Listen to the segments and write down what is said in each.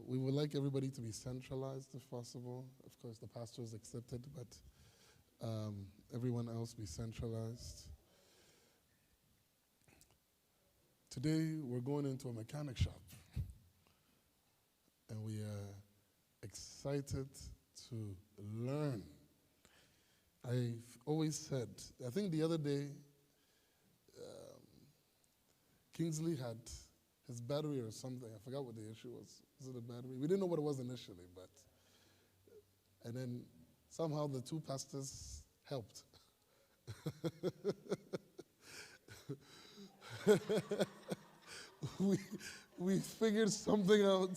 We would like everybody to be centralized if possible. Of course, the pastor is accepted, but everyone else be centralized. Today, we're going into a mechanic shop, and we are excited to learn. I've always said, I think the other day, Kingsley had his battery or something. I forgot what the issue was. Was it a battery? We didn't know what it was initially, but, and then somehow the two pastors helped. we figured something out.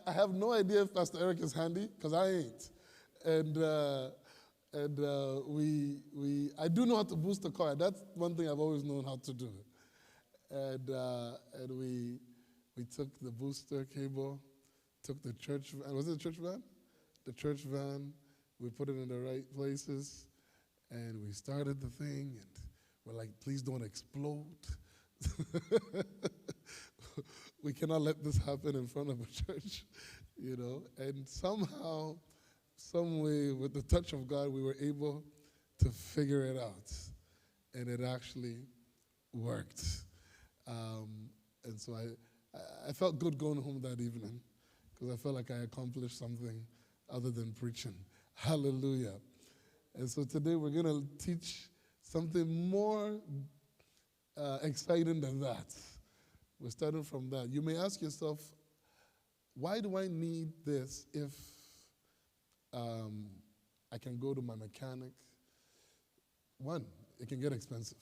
I have no idea if Pastor Eric is handy, because I ain't. I do know how to boost a car. That's one thing I've always known how to do. And we took the booster cable, took the church van. Was it the church van? The church van. We put it in the right places, and we started the thing, and we're like, please don't explode. We cannot let this happen in front of a church, you know. And somehow, some way, with the touch of God, we were able to figure it out. And it actually worked. And so I felt good going home that evening, because I felt like I accomplished something other than preaching. Hallelujah. And so today we're going to teach something more exciting than that. We're starting from that. You may ask yourself, why do I need this if I can go to my mechanic? One, it can get expensive.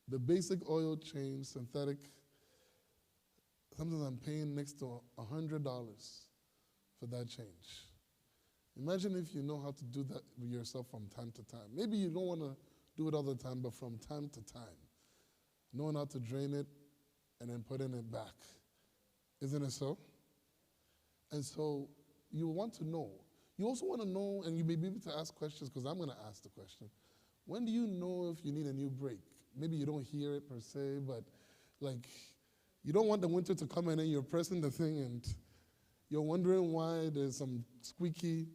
The basic oil change, synthetic, sometimes I'm paying next to $100 for that change. Imagine if you know how to do that yourself from time to time. Maybe you don't want to do it all the time, but from time to time, knowing how to drain it and then putting it back. Isn't it so? And so you want to know. You also want to know, and you may be able to ask questions, because I'm going to ask the question. When do you know if you need a new brake? Maybe you don't hear it per se, but like, you don't want the winter to come in and you're pressing the thing and you're wondering why there's some squeaky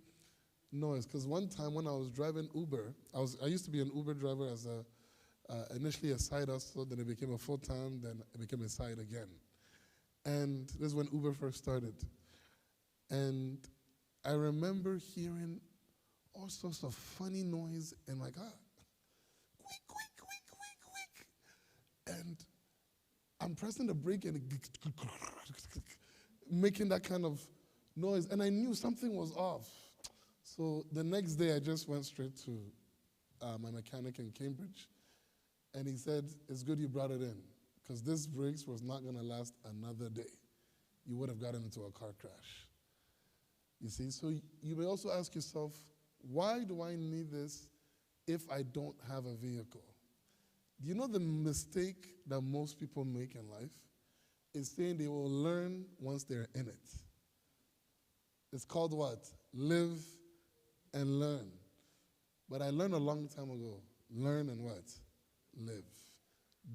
noise. Because one time when I was driving Uber, I used to be an Uber driver as initially a side hustle, then it became a full-time, then it became a side again. And this is when Uber first started. And I remember hearing all sorts of funny noise in my car. Quick, quick, quick, quick, quick. And I'm pressing the brake and making that kind of noise. And I knew something was off. So the next day I just went straight to my mechanic in Cambridge. And he said, it's good you brought it in, because this brakes was not going to last another day. You would have gotten into a car crash. You see, so you may also ask yourself, why do I need this if I don't have a vehicle? Do you know the mistake that most people make in life is saying they will learn once they're in it? It's called what? Live and learn. But I learned a long time ago, learn and what? Live.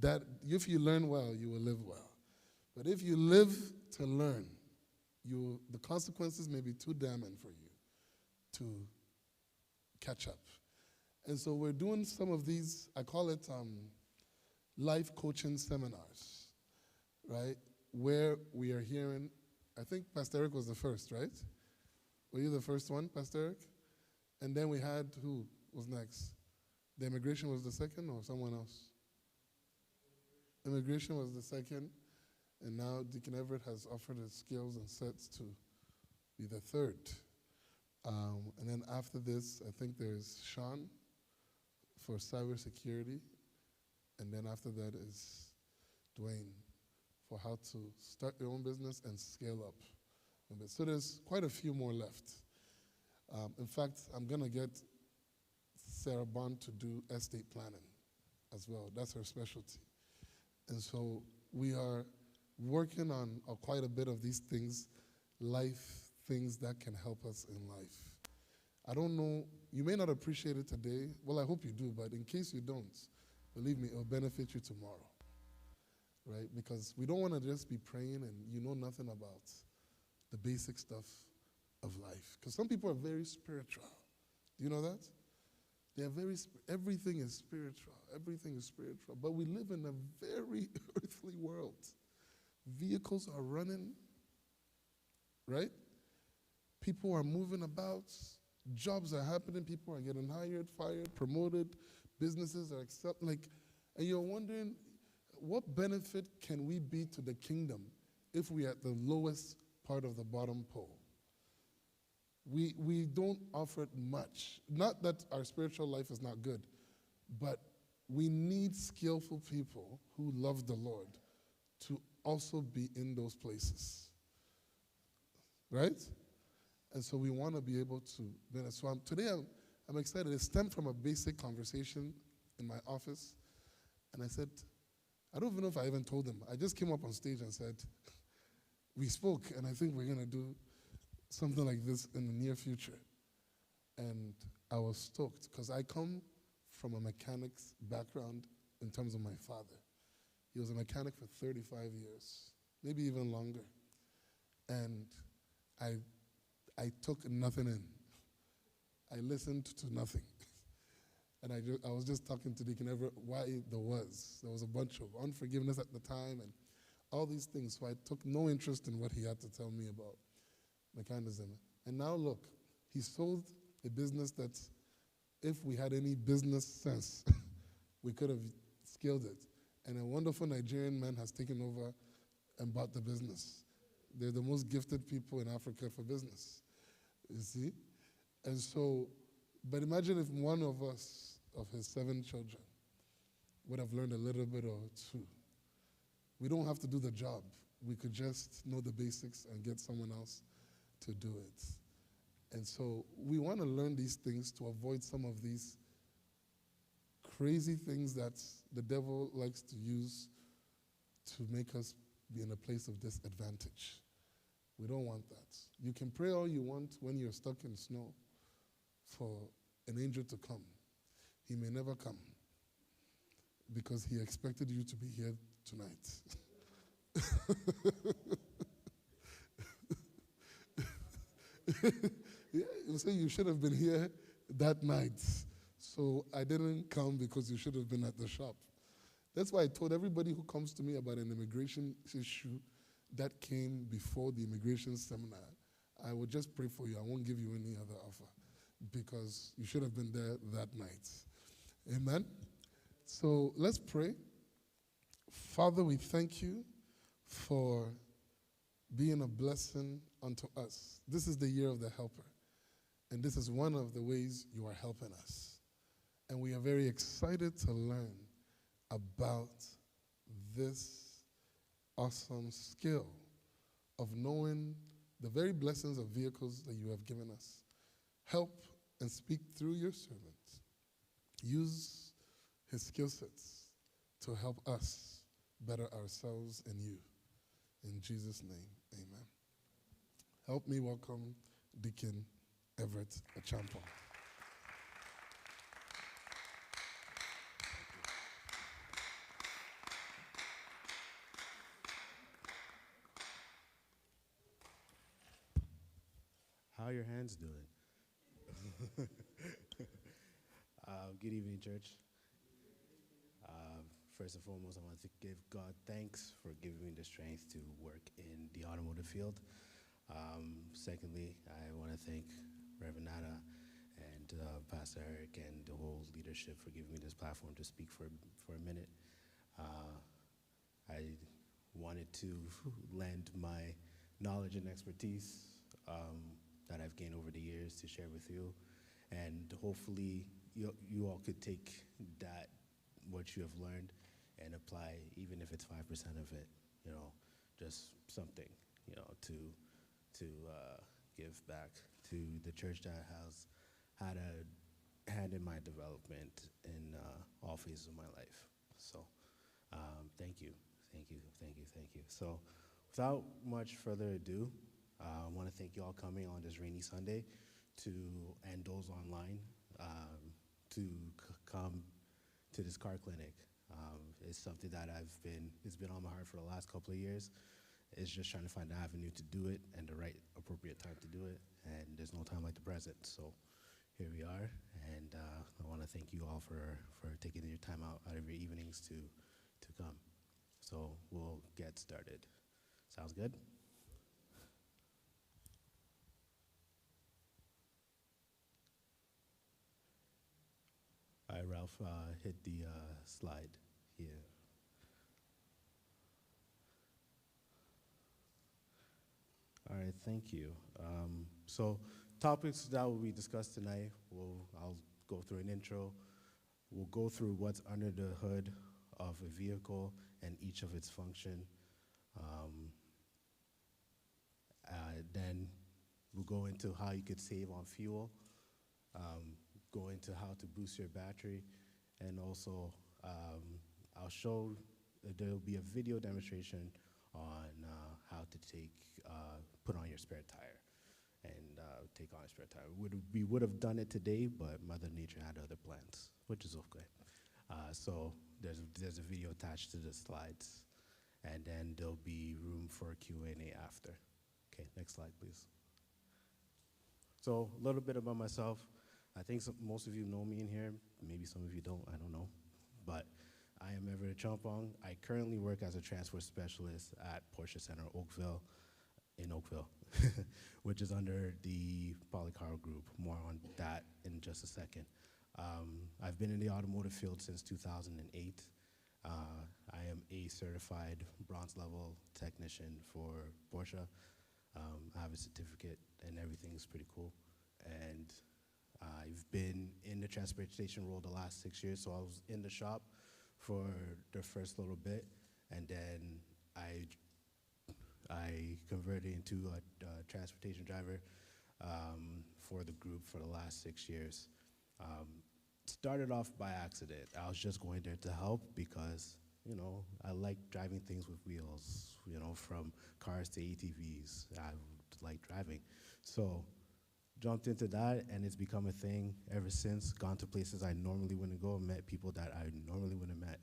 That if you learn well, you will live well. But if you live to learn, the consequences may be too damning for you to catch up. And so we're doing some of these, I call it life coaching seminars, right? Where we are hearing, I think Pastor Eric was the first, right? Were you the first one, Pastor Eric? And then we had, who was next? The immigration was the second, or someone else? Immigration was the second, and now Deacon Everett has offered his skills and sets to be the third. And then after this, I think there's Sean for cybersecurity, and then after that is Dwayne for how to start your own business and scale up. So there's quite a few more left. In fact, I'm going to get Sarah Bond to do estate planning as well. That's her specialty. And so we are working on quite a bit of these things, life things that can help us in life. I don't know, you may not appreciate it today. Well, I hope you do, but in case you don't, believe me, it will benefit you tomorrow, right? Because we don't want to just be praying and you know nothing about the basic stuff of life. Because some people are very spiritual. Do you know that? They are everything is spiritual. Everything is spiritual. But we live in a very earthly world. Vehicles are running, right? People are moving about. Jobs are happening. People are getting hired, fired, promoted. Businesses are and you're wondering, what benefit can we be to the kingdom if we're at the lowest part of the bottom pole? We don't offer it much. Not that our spiritual life is not good, but we need skillful people who love the Lord to also be in those places. Right? And so we want to be able to be in. So today I'm excited. It stemmed from a basic conversation in my office. And I said, I don't even know if I even told them. I just came up on stage and said, we spoke, and I think we're going to do something like this in the near future. And I was stoked because I come from a mechanic's background in terms of my father. He was a mechanic for 35 years, maybe even longer. And I took nothing in. I listened to nothing. And I was just talking to Deacon Everett why there was a bunch of unforgiveness at the time and all these things. So I took no interest in what he had to tell me about mechanism. And now look, he sold a business that if we had any business sense, we could have scaled it. And a wonderful Nigerian man has taken over and bought the business. They're the most gifted people in Africa for business, you see? And so, but imagine if one of us, of his 7 children, would have learned a little bit or two. We don't have to do the job. We could just know the basics and get someone else to do it. And so we want to learn these things to avoid some of these crazy things that the devil likes to use to make us be in a place of disadvantage. We don't want that. You can pray all you want when you're stuck in snow for an angel to come. He may never come because he expected you to be here tonight. Yeah, you say you should have been here that night. So I didn't come because you should have been at the shop. That's why I told everybody who comes to me about an immigration issue that came before the immigration seminar, I will just pray for you. I won't give you any other offer because you should have been there that night. Amen? So let's pray. Father, we thank you for being a blessing unto us. This is the year of the helper. And this is one of the ways you are helping us. And we are very excited to learn about this awesome skill of knowing the very blessings of vehicles that you have given us. Help and speak through your servant. Use his skill sets to help us better ourselves and you. In Jesus' name, amen. Help me welcome Deacon Everett Achampong. How are your hands doing? Good evening, church. First and foremost, I want to give God thanks for giving me the strength to work in the automotive field. Secondly, I want to thank Reverend Nada and Pastor Eric and the whole leadership for giving me this platform to speak for a minute. I wanted to lend my knowledge and expertise that I've gained over the years to share with you, and hopefully you all could take that, what you have learned, and apply, even if it's 5% of it, just something, to give back to the church that has had a hand in my development in all phases of my life. So thank you. So without much further ado, I want to thank you all coming on this rainy Sunday and those online to come to this car clinic. It's something that it's been on my heart for the last couple of years. It's just trying to find an avenue to do it and the right appropriate time to do it. And there's no time like the present. So here we are. And I want to thank you all for taking your time out of your evenings to come. So we'll get started. Sounds good? All right, Ralph, hit the slide here. All right, thank you. So topics that will be discussed tonight, I'll go through an intro. We'll go through what's under the hood of a vehicle and each of its function. Then we'll go into how you could save on fuel, go into how to boost your battery, and also I'll show, there'll be a video demonstration on how to put on your spare tire and take on a spare tire. We would have done it today, but Mother Nature had other plans, which is okay. So there's a video attached to the slides, and then there'll be room for a Q&A after. Okay, next slide, please. So a little bit about myself. I think most of you know me in here. Maybe some of you don't, I don't know. But I am Everett Chompong. I currently work as a transport specialist at Porsche Center Oakville, which is under the Polycar Group. More on that in just a second. I've been in the automotive field since 2008. I am a certified bronze level technician for Porsche. I have a certificate and everything is pretty cool. And I've been in the transportation role the last 6 years, so I was in the shop for the first little bit, and then I converted into a transportation driver for the group for the last 6 years. Started off by accident. I was just going there to help because, you know, I like driving things with wheels, you know, from cars to ATVs. I like driving. So jumped into that, and it's become a thing ever since. Gone to places I normally wouldn't go, met people that I normally wouldn't have met.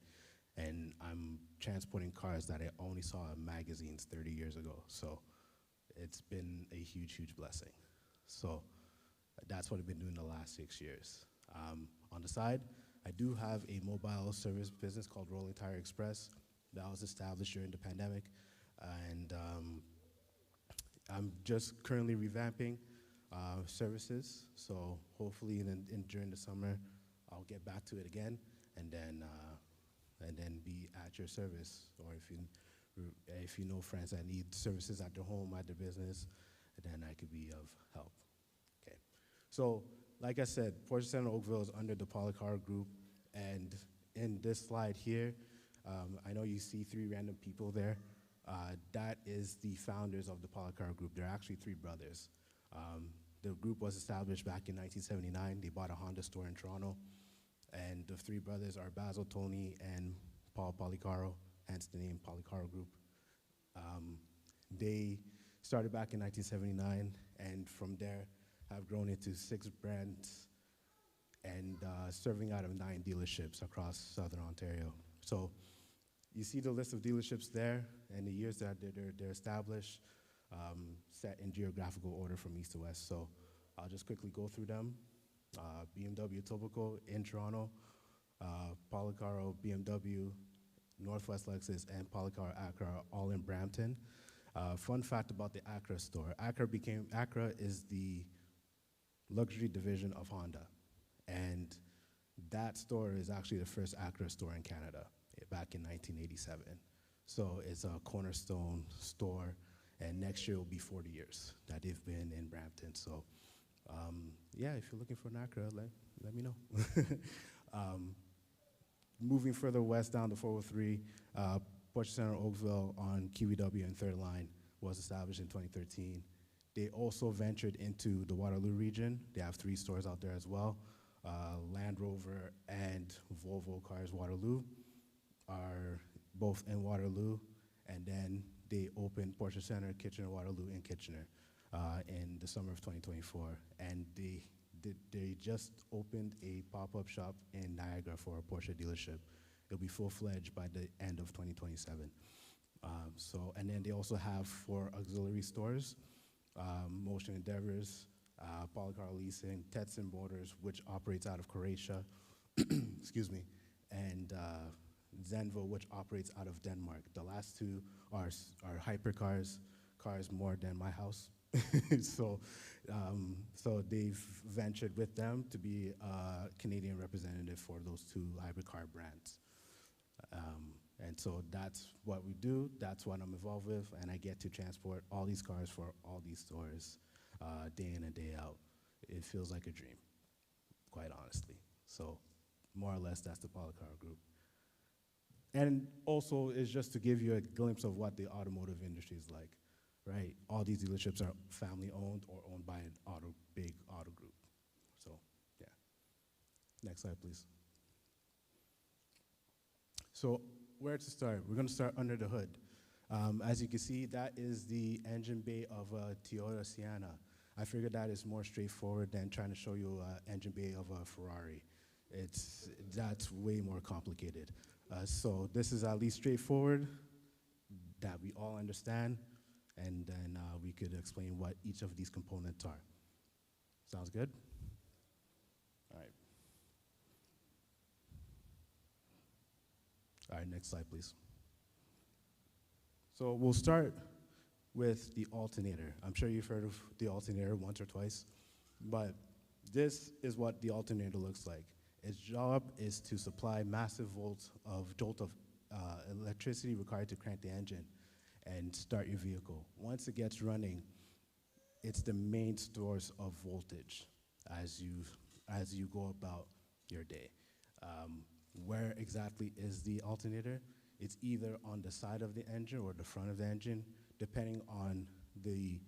And I'm transporting cars that I only saw in magazines 30 years ago. So it's been a huge, huge blessing. So that's what I've been doing the last 6 years. On the side, I do have a mobile service business called Rolling Tire Express that was established during the pandemic. And I'm just currently revamping services. So hopefully during the summer, I'll get back to it again and then be at your service. Or if you know friends that need services at their home, at their business, then I could be of help. Okay. So like I said, Porsche Center Oakville is under the Polycar Group, and in this slide here, I know you see 3 random people there. That is the founders of the Polycar Group. They're actually 3 brothers. The group was established back in 1979. They bought a Honda store in Toronto, and the 3 brothers are Basil, Tony, and Paul Policaro, hence the name Polycar Group. They started back in 1979, and from there have grown into 6 brands and serving out of 9 dealerships across Southern Ontario. So you see the list of dealerships there and the years that they're established, set in geographical order from east to west. So I'll just quickly go through them. BMW Etobicoke in Toronto, Policaro, BMW, Northwest Lexus, and Polycar Acura are all in Brampton. Fun fact about the Acura store. Acura is the luxury division of Honda. And that store is actually the first Acura store in Canada back in 1987. So it's a cornerstone store, and next year will be 40 years that they've been in Brampton. So yeah, if you're looking for an Acura, let me know. Moving further west down the 403, Porsche Center Oakville on QEW and Third Line was established in 2013. They also ventured into the Waterloo region. They have 3 stores out there as well. Land Rover and Volvo Cars Waterloo are both in Waterloo, and then they opened Porsche Center Kitchener Waterloo in Kitchener in the summer of 2024. And they just opened a pop-up shop in Niagara for a Porsche dealership. It'll be full-fledged by the end of 2027. And then they also have 4 auxiliary stores, Motion Endeavors, Polycar Leasing, Tetson Motors, which operates out of Croatia, excuse me, and Zenvo, which operates out of Denmark. The last 2 are hypercars, cars more than my house. So they've ventured with them to be a Canadian representative for those 2 hypercar brands. And so that's what we do, that's what I'm involved with, and I get to transport all these cars for all these stores day in and day out. It feels like a dream, quite honestly. So more or less, that's the Polycar Group. And also, it's just to give you a glimpse of what the automotive industry is like, right? All these dealerships are family-owned or owned by an big auto group. So, yeah. Next slide, please. So, where to start? We're going to start under the hood. As you can see, that is the engine bay of a Toyota Sienna. I figured that is more straightforward than trying to show you an engine bay of a Ferrari. That's way more complicated. So this is at least straightforward, that we all understand, and then we could explain what each of these components are. Sounds good? All right. All right, next slide, please. So we'll start with the alternator. I'm sure you've heard of the alternator once or twice, but this is what the alternator looks like. Its job is to supply massive jolt of electricity required to crank the engine and start your vehicle. Once it gets running, it's the main source of voltage as you go about your day. Where exactly is the alternator? It's either on the side of the engine or the front of the engine, depending on the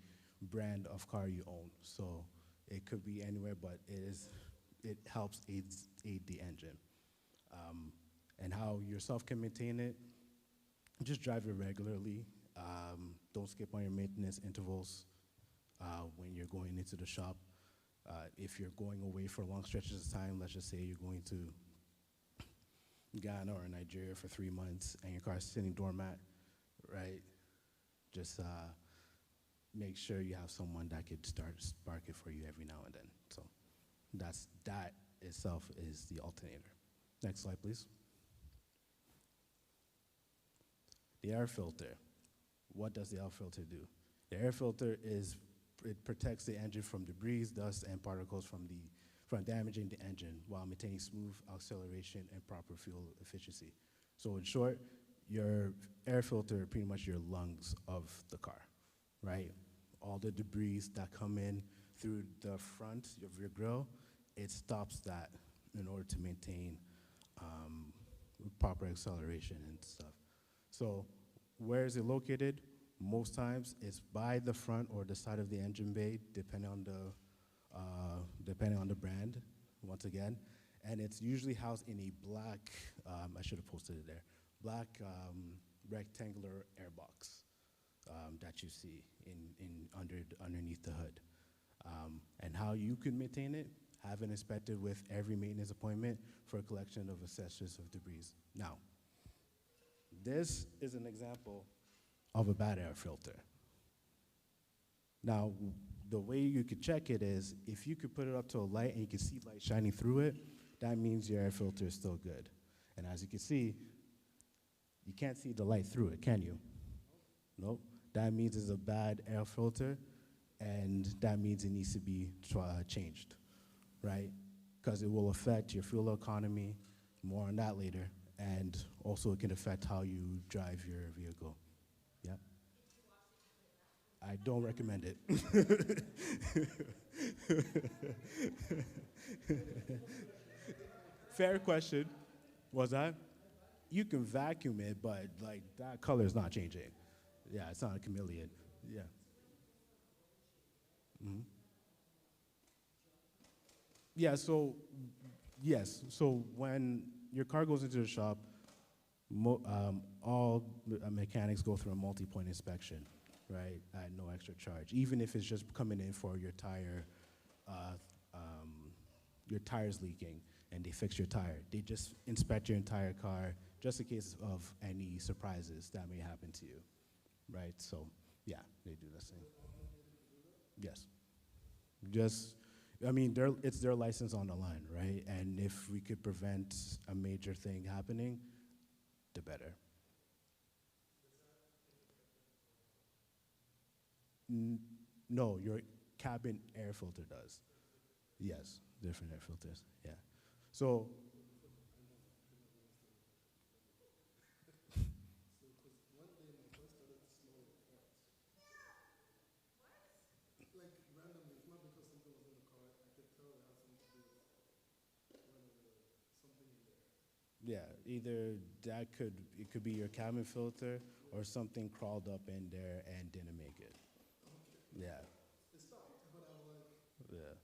brand of car you own. So it could be anywhere, but it helps aid the engine. And how yourself can maintain it, just drive it regularly. Don't skip on your maintenance intervals when you're going into the shop. If you're going away for long stretches of time, let's just say you're going to Ghana or Nigeria for 3 months and your car's sitting doormat, right? Just make sure you have someone that could spark it for you every now and then. So that itself is the alternator. Next slide, please. The air filter. What does the air filter do? The air filter it protects the engine from debris, dust, and particles from damaging the engine while maintaining smooth acceleration and proper fuel efficiency. So in short, your air filter is pretty much your lungs of the car, right? All the debris that come in through the front of your grille, it stops that in order to maintain proper acceleration and stuff. So where is it located? Most times it's by the front or the side of the engine bay, depending on the brand, once again. And it's usually housed in a black, I should have posted it there, black rectangular airbox that you see underneath the hood. And how you can maintain it, have it inspected with every maintenance appointment for a collection of accessories of debris. Now, this is an example of a bad air filter. Now, the way you could check it is, if you could put it up to a light and you can see light shining through it, that means your air filter is still good. And as you can see, you can't see the light through it, can you? Nope. That means it's a bad air filter, and that means it needs to be changed, right? Because it will affect your fuel economy, more on that later, and also it can affect how you drive your vehicle. Yep. I don't recommend it. Fair question. Was that? You can vacuum it, but like that color is not changing. Yeah, it's not a chameleon. Yeah. Mm-hmm. Yeah, so, yes. So when your car goes into the shop, all mechanics go through a multi-point inspection, right, at no extra charge, even if it's just coming in for your tire your tire's leaking, and they fix your tire. They just inspect your entire car just in case of any surprises that may happen to you, right? So, yeah, they do the same. Yes. Just, I mean, it's their license on the line, right? And if we could prevent a major thing happening, the better. N- no, your cabin air filter does. Yes, different air filters. Yeah. So, yeah, either it could be your cabin filter or something crawled up in there and didn't make it. Yeah. Yeah.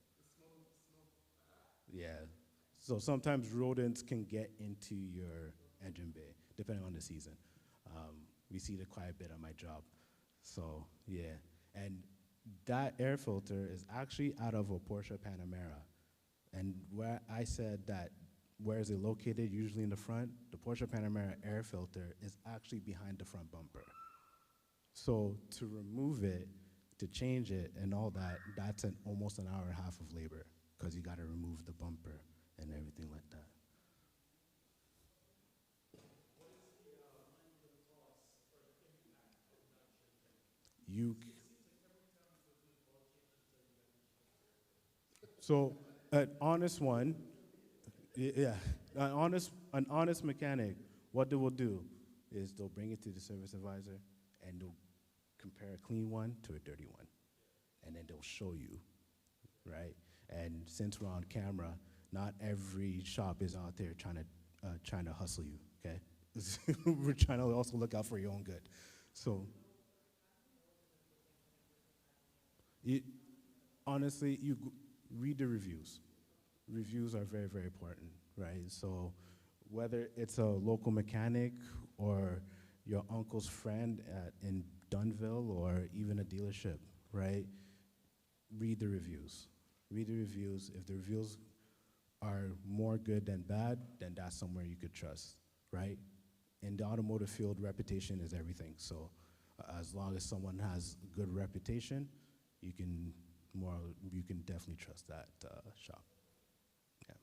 Yeah. So sometimes rodents can get into your engine bay, depending on the season. We see it quite a bit on my job. So, yeah. And that air filter is actually out of a Porsche Panamera. And where I said that, where is it located? Usually in the front. The Porsche Panamera air filter is actually behind the front bumper. So to remove it, to change it, and all that, that's almost an hour and a half of labor because you got to remove the bumper and everything like that. You so an honest one, yeah, an honest mechanic. What they will do is they'll bring it to the service advisor and they'll compare a clean one to a dirty one, and then they'll show you, right? And since we're on camera, not every shop is out there trying to hustle you. Okay, we're trying to also look out for your own good. So, it, honestly, read the reviews. Reviews are very, very important, right? So, whether it's a local mechanic or your uncle's friend in Dunville or even a dealership, right? Read the reviews. Read the reviews. If the reviews are more good than bad, then that's somewhere you could trust, right? In the automotive field, reputation is everything. So as long as someone has a good reputation, you can you can definitely trust that shop. Yeah.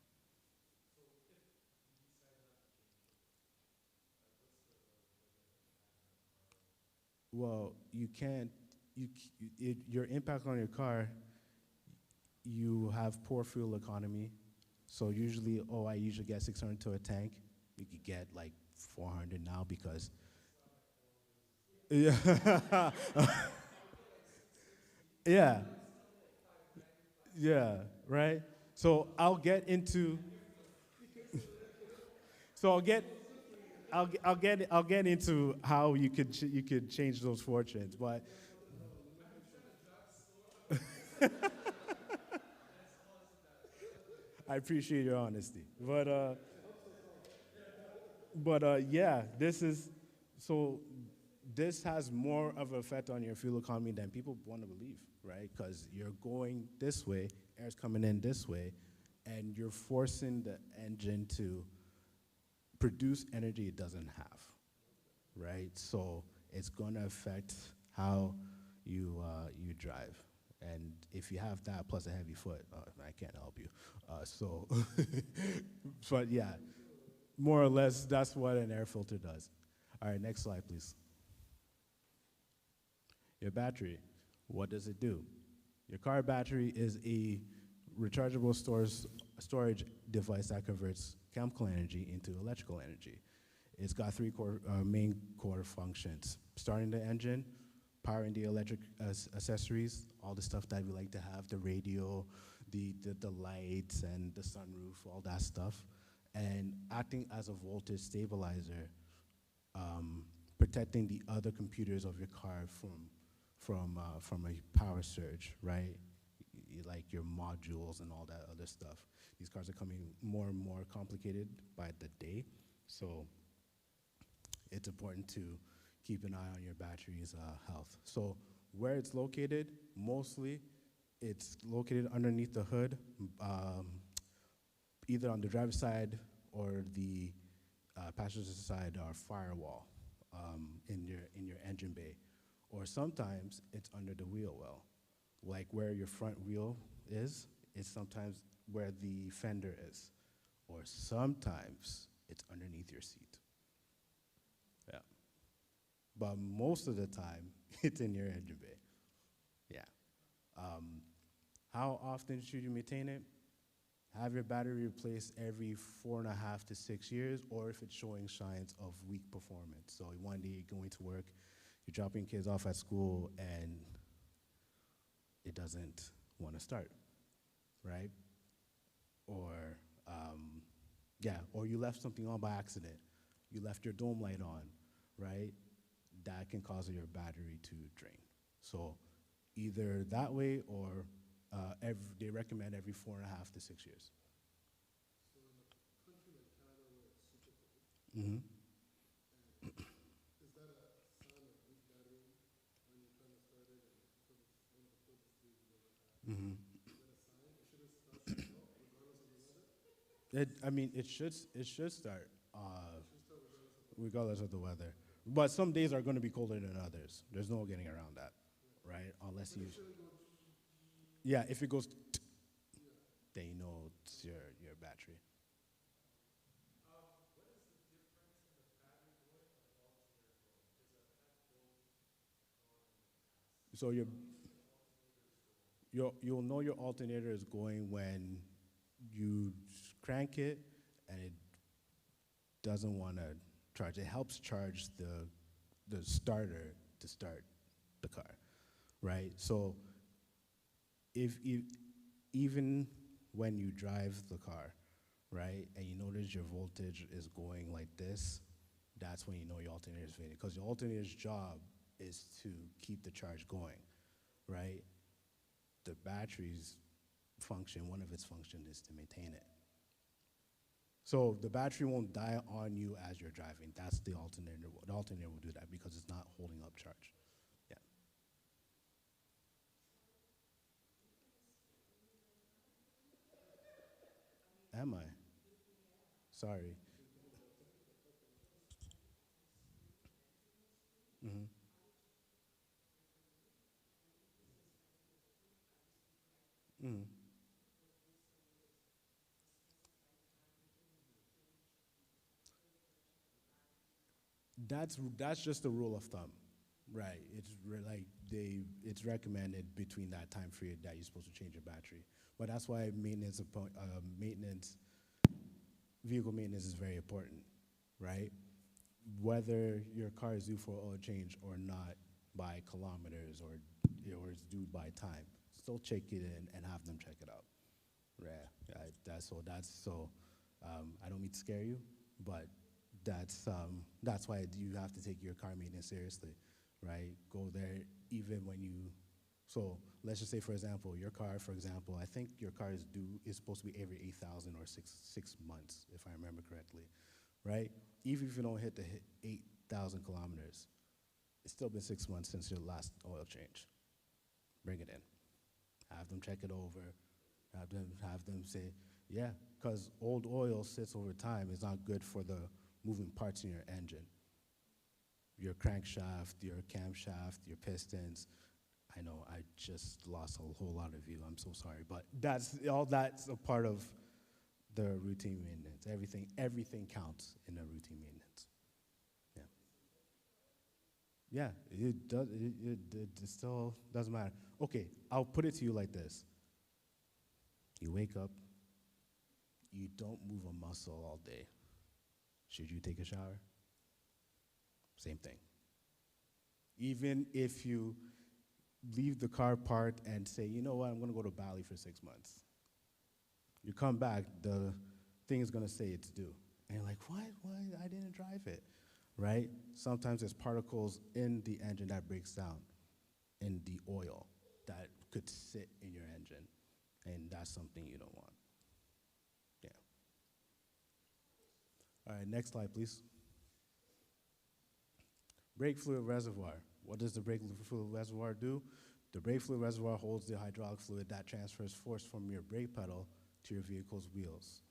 Well, you can't. Your impact on your car. You have poor fuel economy. So usually, I usually get 600 to a tank. You could get like 400 now because. Yeah. Yeah. Yeah. Right. So I'll get into. So I'll get into how you could change those fortunes, but I appreciate your honesty. But yeah, so this has more of an effect on your fuel economy than people want to believe, right? Because you're going this way, air's coming in this way, and you're forcing the engine to produce energy it doesn't have, right? So it's going to affect how you drive. And if you have that plus a heavy foot, I can't help you. So, but yeah, more or less, that's what an air filter does. All right, next slide, please. Your battery, what does it do? Your car battery is a rechargeable storage device that converts chemical energy into electrical energy. It's got three main core functions: starting the engine, powering the electric accessories, all the stuff that we like to have, the radio, the lights, and the sunroof, all that stuff, and acting as a voltage stabilizer, protecting the other computers of your car from a power surge, right? Like your modules and all that other stuff. These cars are coming more and more complicated by the day, so it's important to keep an eye on your battery's health. So where it's located, mostly it's located underneath the hood, either on the driver's side or the passenger side are firewall in your engine bay, or sometimes it's under the wheel well, like where your front wheel is sometimes where the fender is, or sometimes it's underneath your seat. Yeah, but most of the time it's in your engine bay. Yeah. How often should you maintain it? Have your battery replaced every 4.5 to 6 years, or if it's showing signs of weak performance. So one day you're going to work, you're dropping kids off at school, and it doesn't want to start, right? Or, or you left something on by accident. You left your dome light on, right? That can cause your battery to drain. So either that way or they recommend every 4.5 to 6 years. So in a country like Canada where it's super cold, Mm-hmm. is that a sign of weak battery when you're trying to start it and because it's one of the coldest days you've ever had? Mm-hmm. Is that a sign? It should have started out regardless of the weather? It should start It should start regardless of the regardless of the weather. But some days are going to be colder than others. There's no getting around that, right? Unless you, yeah, if it goes, then you know it's your battery. So you'll know your alternator is going when you crank it and it doesn't want to charge. It helps charge the starter to start the car, right? So if even when you drive the car, right, and you notice your voltage is going like this, that's when you know your alternator is fading. Because your alternator's job is to keep the charge going, right? The battery's function, one of its functions is to maintain it. So the battery won't die on you as you're driving. That's the alternator. The alternator will do that because it's not holding up charge. Yeah. Am I? Sorry. Mm-hmm. Mm-hmm. That's just a rule of thumb, right? It's recommended between that time period that you're supposed to change your battery. But that's why vehicle maintenance is very important, right? Whether your car is due for oil change or not by kilometers or it's due by time, still check it in and have them check it out. Yeah, I don't mean to scare you, but that's why you have to take your car maintenance seriously, right? Go there even when you, so let's just say, for example, your car, for example, I think your car is supposed to be every 8,000 or 6 months, if I remember correctly, right? Even if you don't hit 8,000 kilometers, it's still been 6 months since your last oil change. Bring it in. Have them check it over. Have them say, yeah, because old oil sits over time. It's not good for the moving parts in your engine. Your crankshaft, your camshaft, your pistons. I know I just lost a whole lot of you. I'm so sorry, but that's a part of the routine maintenance. Everything counts in a routine maintenance. Yeah. Yeah, it does. It still doesn't matter. Okay, I'll put it to you like this. You wake up, you don't move a muscle all day. Should you take a shower? Same thing. Even if you leave the car parked and say, you know what, I'm going to go to Bali for 6 months. You come back, the thing is going to say it's due. And you're like, what? Why? I didn't drive it, right? Sometimes there's particles in the engine that breaks down in the oil that could sit in your engine, and that's something you don't want. Yeah. All right, next slide, please. Brake fluid reservoir. What does the brake fluid reservoir do? The brake fluid reservoir holds the hydraulic fluid that transfers force from your brake pedal to your vehicle's wheels.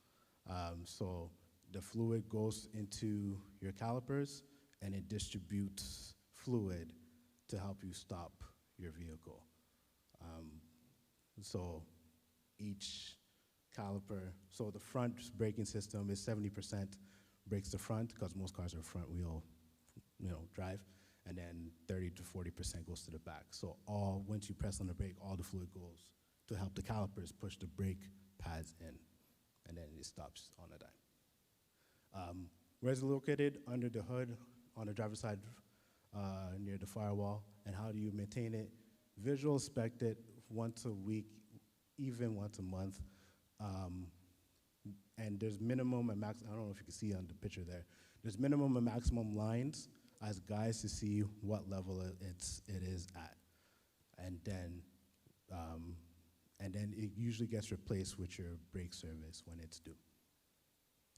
So the fluid goes into your calipers and it distributes fluid to help you stop your vehicle. So each caliper, so the front braking system is 70% brakes the front, because most cars are front wheel, drive, and then 30 to 40% goes to the back. So once you press on the brake, all the fluid goes to help the calipers push the brake pads in, and then it stops on a dime. Where is it located? Under the hood, on the driver's side, near the firewall. And how do you maintain it? Visual inspect it once a week, even once a month. And there's minimum and max, I don't know if you can see on the picture there, there's minimum and maximum lines as guides to see what level it is at. And then it usually gets replaced with your brake service when it's due.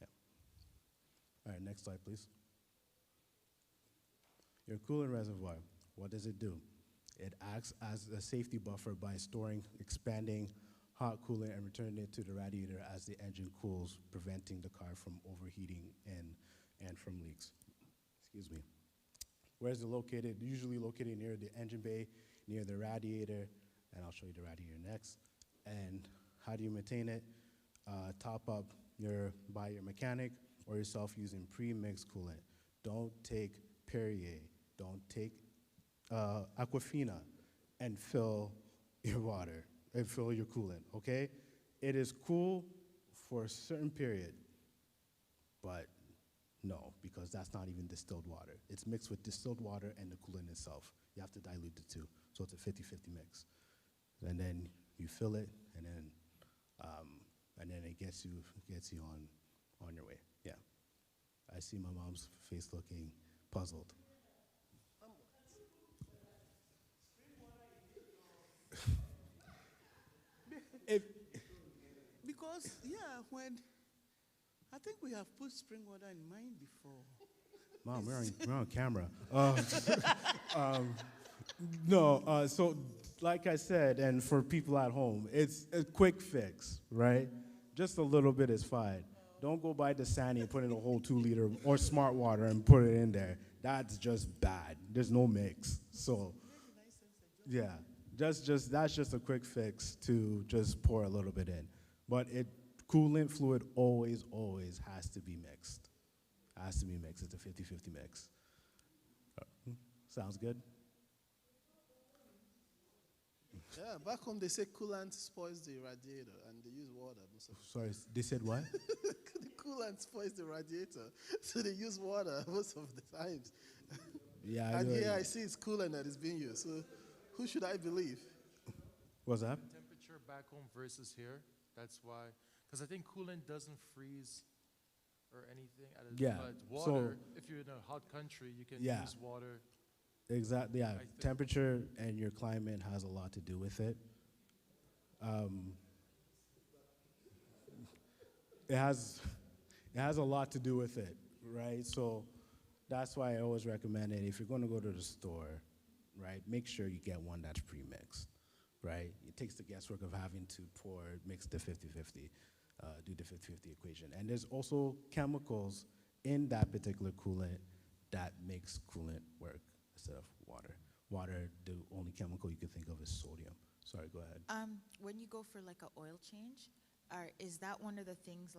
Yeah. All right, next slide, please. Your coolant reservoir, what does it do? It acts as a safety buffer by storing, expanding hot coolant and returning it to the radiator as the engine cools, preventing the car from overheating and from leaks. Excuse me. Where is it located? Usually located near the engine bay, near the radiator, and I'll show you the radiator next. And how do you maintain it? Top up by your mechanic or yourself using pre-mixed coolant. Don't take Perrier, don't take Aquafina and fill your water and fill your coolant, okay? It is cool for a certain period, but no, because that's not even distilled water. It's mixed with distilled water and the coolant itself. You have to dilute the two, so it's a 50-50 mix. And then you fill it, and then it gets you on your way. Yeah. I see my mom's face looking puzzled. Because, when I think we have put spring water in mine before. Mom, we're on camera. No, so like I said, and for people at home, it's a quick fix, right? Just a little bit is fine. Don't go buy Dasani and put in a whole 2 liter or Smart Water and put it in there. That's just bad. There's no mix. So, yeah, that's just a quick fix to just pour a little bit in. But coolant fluid always has to be mixed. Has to be mixed. It's a 50-50 mix. Sounds good? Yeah, back home they say coolant spoils the radiator and they use water. Sorry, they said what? The coolant spoils the radiator, so they use water most of the times. Yeah, and here I see it's coolant that is being used. So who should I believe? What's that? Temperature back home versus here. That's why, because I think coolant doesn't freeze or anything. But water, if you're in a hot country, you can use water. Exactly, yeah. Temperature and your climate has a lot to do with it. It has a lot to do with it, right? So that's why I always recommend it. If you're going to go to the store, right, make sure you get one that's pre-mixed, right? It takes the guesswork of having to mix the 50-50, do the 50-50 equation. And there's also chemicals in that particular coolant that makes coolant work instead of water. Water, the only chemical you can think of is sodium. Sorry, go ahead. When you go for like an oil change, is that one of the things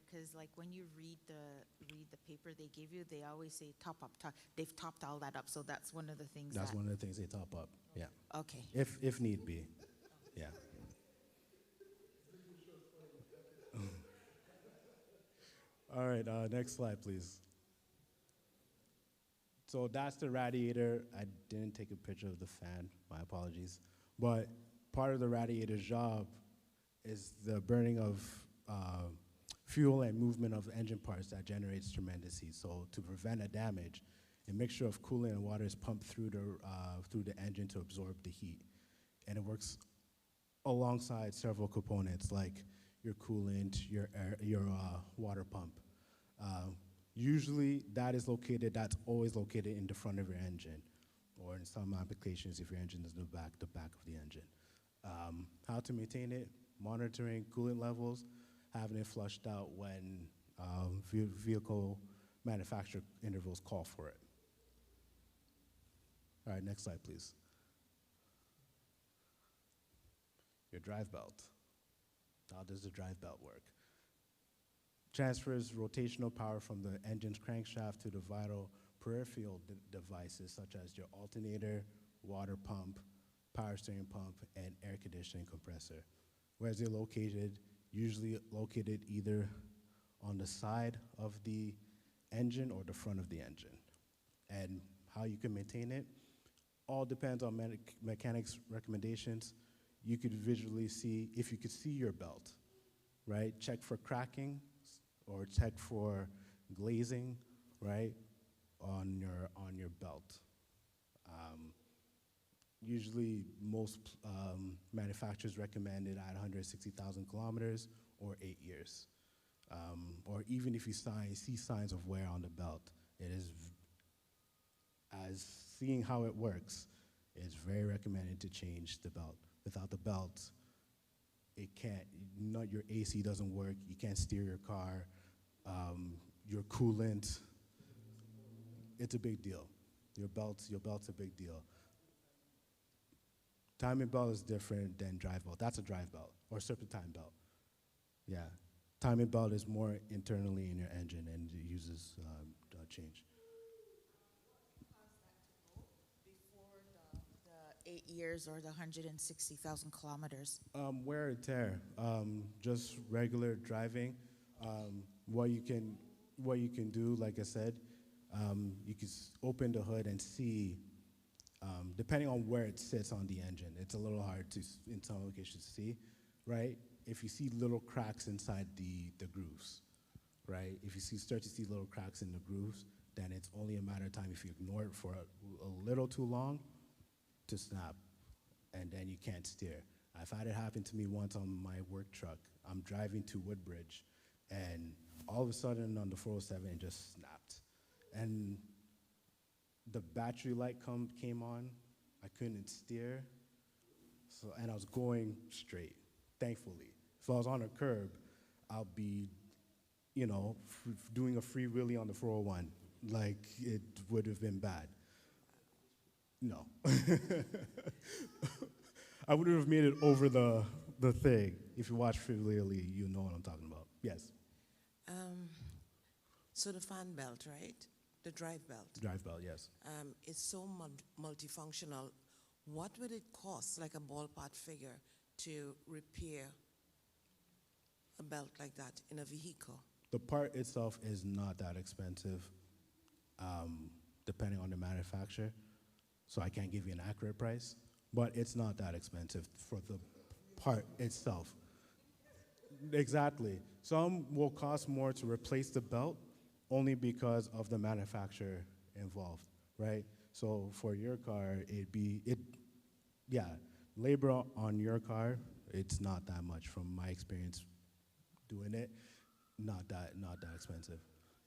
because when you read the paper they give you, they always say top up, they've topped all that up, so that's one of the things. That's one of the things they top up, yeah. Okay. If need be, yeah. All right, next slide, please. So that's the radiator. I didn't take a picture of the fan, my apologies. But part of the radiator's job is the burning of fuel and movement of engine parts that generates tremendous heat. So to prevent a damage, a mixture of coolant and water is pumped through the engine to absorb the heat. And it works alongside several components like your coolant, your water pump. Usually that's always located in the front of your engine, or in some applications if your engine is in the back of the engine. How to maintain it, monitoring coolant levels, having it flushed out when vehicle manufacturer intervals call for it. All right, next slide, please. Your drive belt. How does the drive belt work? Transfers rotational power from the engine's crankshaft to the vital peripheral devices such as your alternator, water pump, power steering pump, and air conditioning compressor. Where they're located, usually located either on the side of the engine or the front of the engine. And how you can maintain it all depends on mechanics' recommendations. You could visually see, if you could see your belt, right? Check for cracking or check for glazing, right, on your belt. Usually, most manufacturers recommend it at 160,000 kilometers or 8 years. Or even if you see signs of wear on the belt, it is, as seeing how it works, it's very recommended to change the belt. Without the belt, it can't, your AC doesn't work, you can't steer your car, your coolant, it's a big deal. Your belt's a big deal. Timing belt is different than drive belt. That's a drive belt, or serpentine belt. Yeah. Timing belt is more internally in your engine and it uses change. Before the 8 years or the 160,000 kilometers? Wear and tear, just regular driving. What you can do, like I said, you can open the hood and see, depending on where it sits on the engine, it's a little hard to, in some locations, to see, right? If you see little cracks inside the grooves, right? If you start to see little cracks in the grooves, then it's only a matter of time if you ignore it for a little too long to snap, and then you can't steer. I've had it happen to me once on my work truck. I'm driving to Woodbridge, and all of a sudden on the 407, it just snapped. And the battery light came on. I couldn't steer, and I was going straight, thankfully. If I was on a curb, I'll be, doing a free wheelie on the 401. Like, it would have been bad. No. I would have made it over the thing. If you watch Free Willy, you know what I'm talking about. Yes. So the fan belt, right? The drive belt. Drive belt, yes. It's so multifunctional. What would it cost, like a ballpark figure, to repair a belt like that in a vehicle? The part itself is not that expensive, depending on the manufacturer. So I can't give you an accurate price, but it's not that expensive for the part itself. Exactly. Some will cost more to replace the belt only because of the manufacturer involved, right? So for your car, labor on your car, it's not that much from my experience doing it, not that expensive.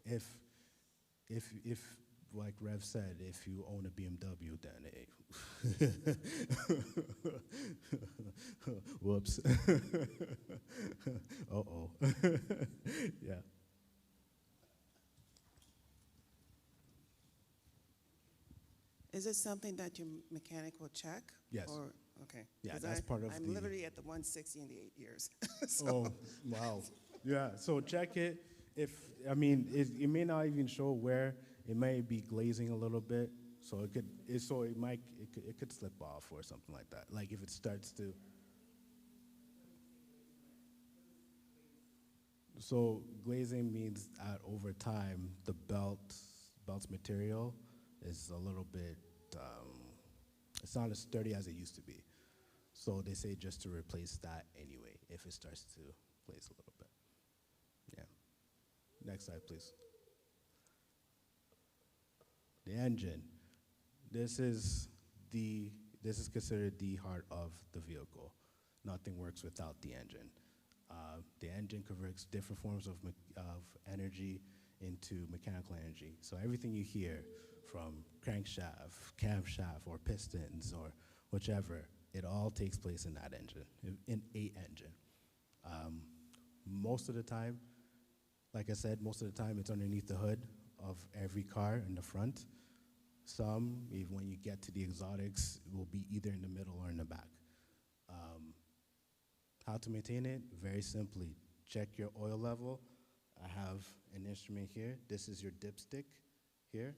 If like Rev said, if you own a BMW, then whoops. Uh-oh. Yeah. Is it something that your mechanic will check? Yes. Or, okay. Yeah, 'Cause that's part of I'm literally at the 160 in the 8 years. Oh, wow. Yeah, so check it. It may not even show where. It may be glazing a little bit, so it could slip off or something like that. Like if it starts to. So glazing means that over time the belt's material is a little bit. It's not as sturdy as it used to be. So they say just to replace that anyway if it starts to glaze a little bit. Yeah. Next slide, please. The engine. This is considered the heart of the vehicle. Nothing works without the engine. The engine converts different forms of energy into mechanical energy. So everything you hear from crankshaft, camshaft, or pistons, or whichever, it all takes place in that engine, in a engine. Most of the time, like I said, most of the time it's underneath the hood of every car in the front. Some, even when you get to the exotics, it will be either in the middle or in the back. How to maintain it? Very simply, check your oil level. I have an instrument here. This is your dipstick here.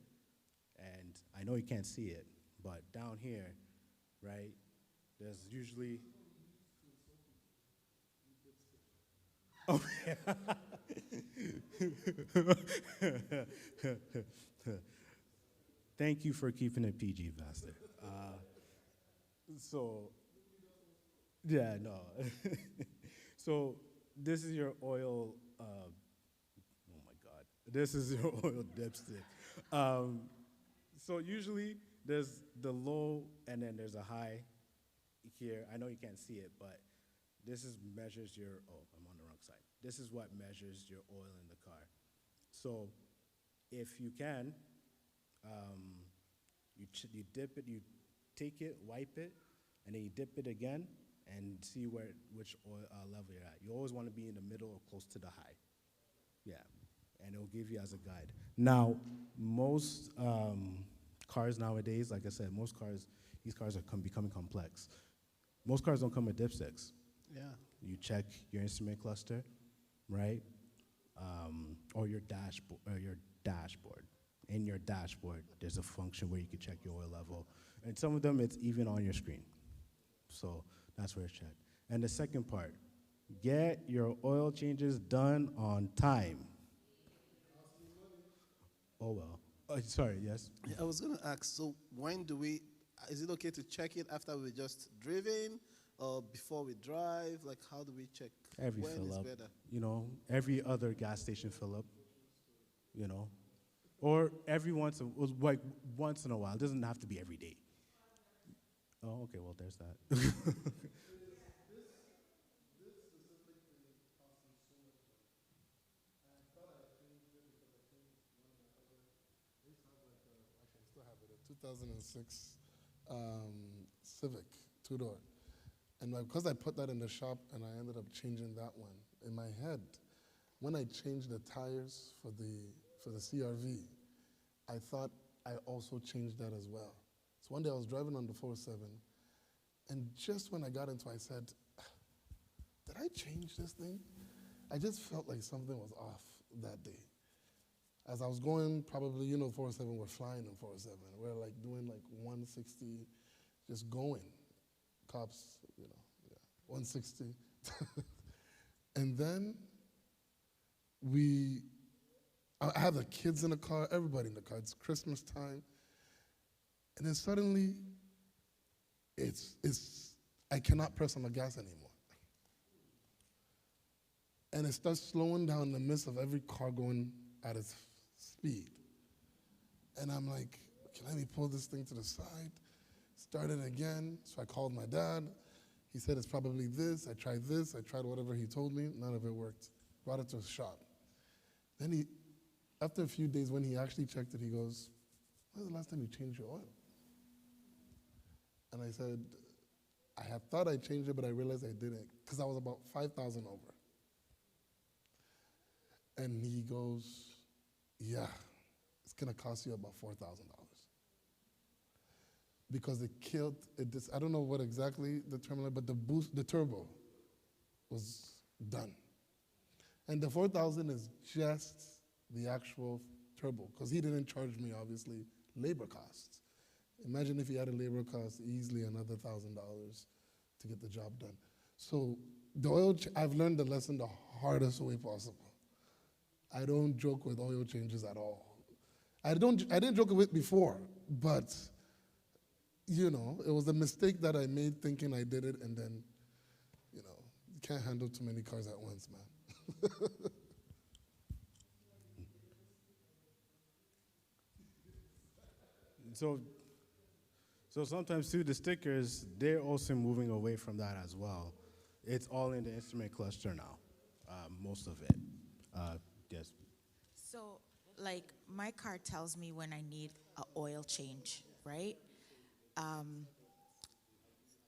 And I know you can't see it, but down here, right, there's usually... Oh, yeah. Thank you for keeping it PG, Pastor. So, yeah, no. So, this is your oil, oh my God. This is your oil dipstick. So usually there's the low and then there's a high here. I know you can't see it, but this measures your, oh, I'm on the wrong side. This is what measures your oil in the car. So if you can, you dip it, you take it, wipe it, and then you dip it again and see which oil level you're at. You always want to be in the middle or close to the high. Yeah, and it'll give you as a guide. Now, most cars nowadays, like I said, these cars are becoming complex. Most cars don't come with dipsticks. Yeah. You check your instrument cluster, right? Or your dashboard. In your dashboard, there's a function where you can check your oil level. And some of them, it's even on your screen. So that's where it's checked. And the second part, get your oil changes done on time. Oh, well. Sorry, yes? Yeah, I was going to ask, so when is it okay to check it after we just driven or before we drive? Like, how do we check Every when fill is up. better? Every other gas station fill up, Or once in a while. It doesn't have to be every day. Oh, okay, well, there's that. Still have it, a 2006 Civic two-door. And because I put that in the shop and I ended up changing that one, in my head, when I changed the tires for the CRV, I thought I also changed that as well. So one day I was driving on the 407, and just when I got into it, I said, did I change this thing? I just felt like something was off that day. As I was going, probably, 407, we're flying in 407. We're like doing like 160, just going. Cops, 160. And then I have the kids in the car, everybody in the car. It's Christmas time. And then suddenly, I cannot press on the gas anymore. And it starts slowing down in the midst of every car going at its speed. And I'm like, okay, let me pull this thing to the side. Start it again. So I called my dad. He said it's probably this. I tried whatever he told me. None of it worked. Brought it to his shop. Then after a few days, when he actually checked it, he goes, when was the last time you changed your oil? And I said, I had thought I changed it, but I realized I didn't, because I was about 5,000 over. And he goes, yeah, it's going to cost you about $4,000. Because I don't know what exactly the terminal, but the turbo was done. And the $4,000 is just the actual turbo, because he didn't charge me, obviously, labor costs. Imagine if he had a labor cost, easily another $1,000 to get the job done. So I've learned the lesson the hardest way possible. I don't joke with oil changes at all. I didn't joke with it before, but it was a mistake that I made thinking I did it, and then, you can't handle too many cars at once, man. So sometimes too, the stickers, they're also moving away from that as well. It's all in the instrument cluster now, most of it. Yes. So, like, my car tells me when I need an oil change, right?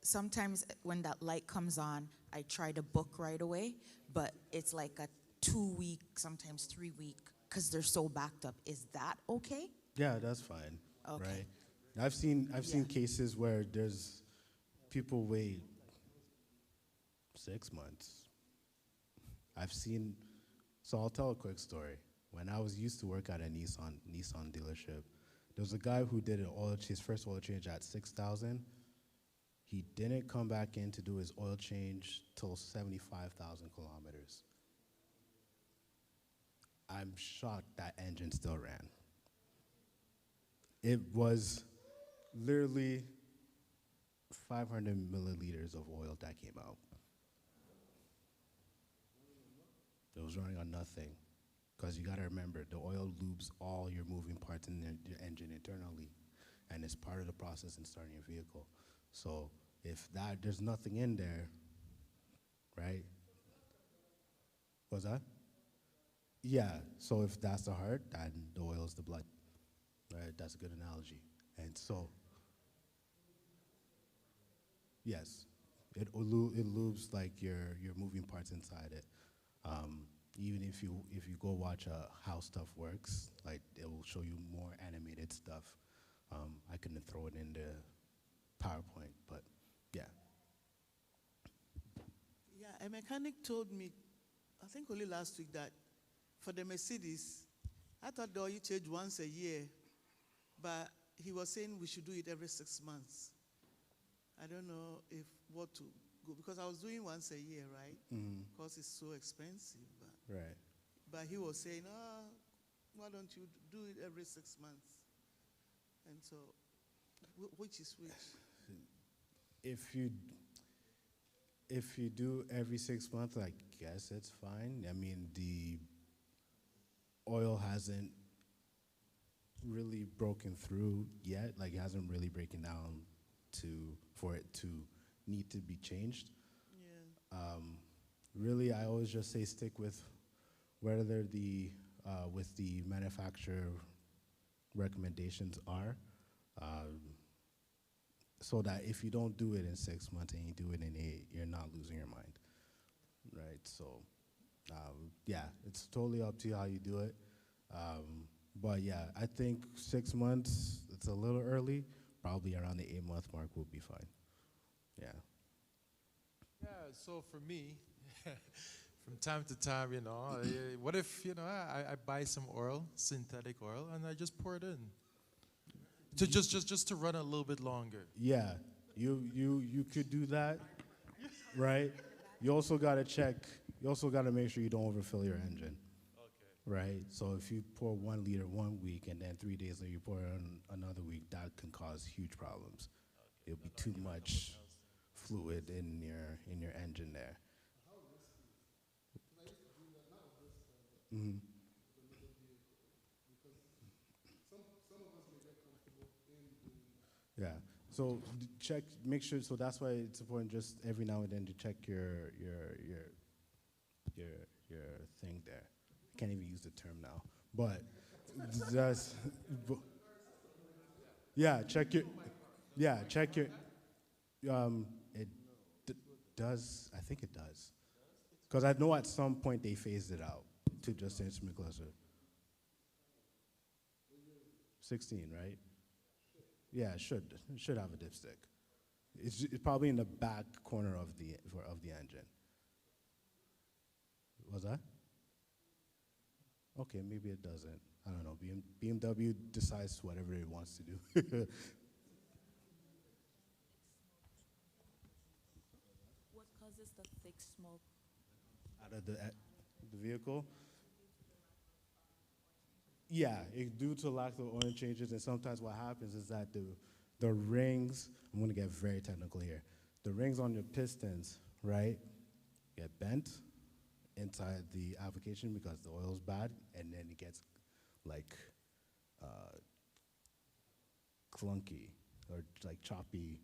sometimes when that light comes on, I try to book right away, but it's like a 2 week, sometimes 3 week, because they're so backed up. Is that okay? Yeah, that's fine. Okay. Right. I've seen Yeah. cases where there's people wait 6 months. I've seen. So I'll tell a quick story. When I used to work at a Nissan dealership, there was a guy who did his first oil change at 6,000. He didn't come back in to do his oil change till 75,000 kilometers. I'm shocked that engine still ran. It was literally 500 milliliters of oil that came out. It was running on nothing. Because you got to remember, the oil lubes all your moving parts in your engine internally, and it's part of the process in starting your vehicle. So if there's nothing in there, right? What's that? Yeah, so if that's the heart, then the oil is the blood, right? That's a good analogy. And so, yes, it lubes like your moving parts inside it. Even if you go watch how stuff works, like it will show you more animated stuff. I couldn't throw it in the PowerPoint, but yeah. Yeah, a mechanic told me, I think only last week, that for the Mercedes, I thought the oil change once a year, but he was saying we should do it every 6 months. I don't know what to go, because I was doing once a year, right? Because it's so expensive. Right. But he was saying, why don't you do it every 6 months? And so, which is which? If you do every 6 months, I guess it's fine. I mean, the oil hasn't really broken through yet. Like, it hasn't really broken down for it to need to be changed. Yeah. Really, I always just say stick with whether with the manufacturer recommendations are, so that if you don't do it in 6 months and you do it in 8, you're not losing your mind, right? So, yeah, it's totally up to you how you do it. But yeah, I think 6 months, it's a little early. Probably around the 8-month mark will be fine. Yeah. Yeah, so for me, from time to time, what if, I buy some oil, synthetic oil, and I just pour it in? Just to run a little bit longer. Yeah, you could do that, right? You also got to make sure you don't overfill your engine. Right? So if you pour 1 liter 1 week and then 3 days later you pour it on another week, that can cause huge problems. It'll be too much fluid in your engine there. Mm-hmm. Yeah. So make sure. So that's why it's important just every now and then to check your thing there. I can't even use the term now, but just check your. It does. I think it does, because I know at some point they phased it out to just instrument cluster. 16, right? Yeah, it should have a dipstick. It's probably in the back corner of the engine. Was that? Okay, maybe it doesn't. I don't know. BMW decides whatever it wants to do. What causes the thick smoke? Out of the vehicle? Yeah, due to lack of oil changes, and sometimes what happens is that the rings, I'm going to get very technical here, the rings on your pistons, right, get bent inside the application because the oil's bad, and then it gets like clunky or like choppy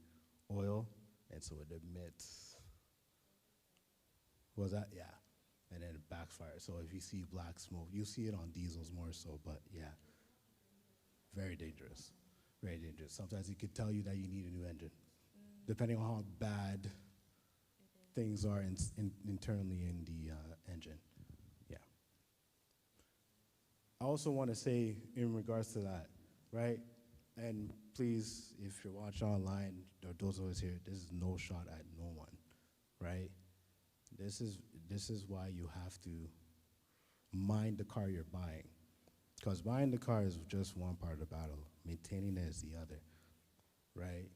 oil, and so it emits. Was that? Yeah. And then it backfires. So if you see black smoke, you see it on diesels more so, but yeah, very dangerous. Very dangerous. Sometimes it could tell you that you need a new engine. depending on how bad things are internally in the engine. Yeah. I also want to say in regards to that, right? And please, if you're watching online, or those of us here, this is no shot at no one, right? This is why you have to mind the car you're buying. Because buying the car is just one part of the battle. Maintaining it is the other, right?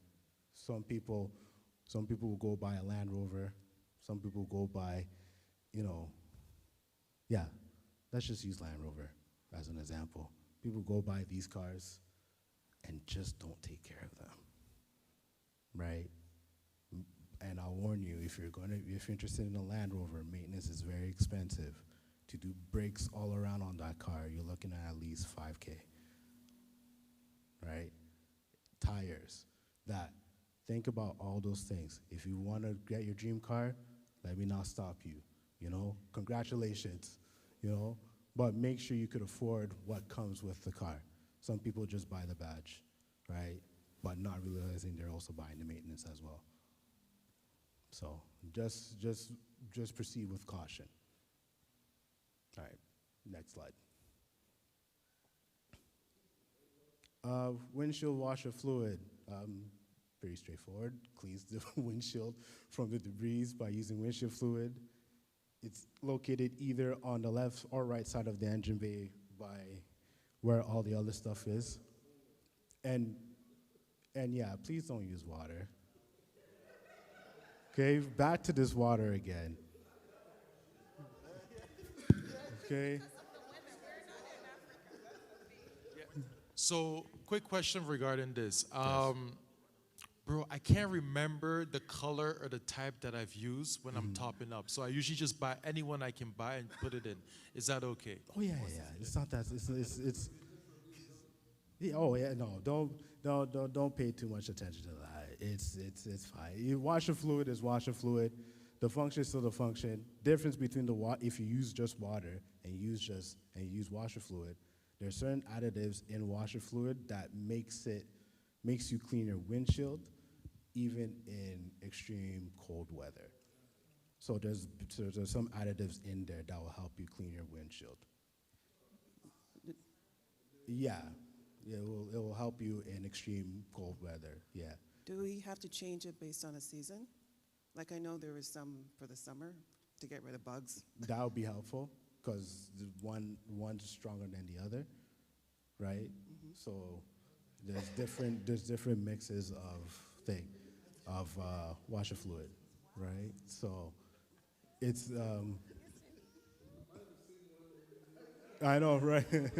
Some people will go buy a Land Rover. Some people go buy, yeah, let's just use Land Rover as an example. People go buy these cars and just don't take care of them, right? And I'll warn you, if you're interested in a Land Rover, maintenance is very expensive. To do brakes all around on that car, you're looking at least $5K, right? Tires, that. Think about all those things. If you want to get your dream car, let me not stop you, Congratulations, But make sure you could afford what comes with the car. Some people just buy the badge, right? But not realizing they're also buying the maintenance as well. So just proceed with caution. All right, next slide. Windshield washer fluid, pretty straightforward. Cleans the windshield from the debris by using windshield fluid. It's located either on the left or right side of the engine bay by where all the other stuff is. And yeah, please don't use water. Okay, back to this water again. Okay. So, quick question regarding this. Bro, I can't remember the color or the type that I've used when I'm topping up. So I usually just buy anyone I can buy and put it in. Is that okay? Oh yeah. It's not that. It's yeah, oh yeah. No, don't pay too much attention to that. It's fine. Washer fluid is washer fluid. The function is still the function. Difference between if you use just water and use washer fluid, there are certain additives in washer fluid that makes you clean your windshield, even in extreme cold weather. So there's some additives in there that will help you clean your windshield. Yeah, it will help you in extreme cold weather. Yeah. Do we have to change it based on a season? Like I know there is some for the summer to get rid of bugs. That would be helpful because one's stronger than the other, right? Mm-hmm. So there's different mixes of washer fluid, right? So it's I know, right?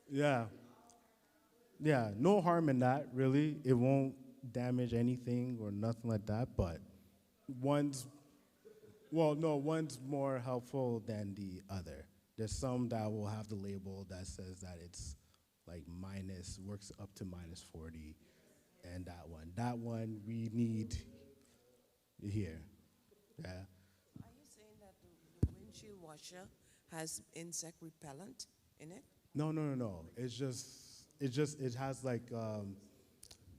Yeah, no harm in that, really. It won't damage anything or nothing like that, but one's more helpful than the other. There's some that will have the label that says that it's like works up to -40, and that one we need here. Yeah. Are you saying that the windshield washer has insect repellent in it? No. It has like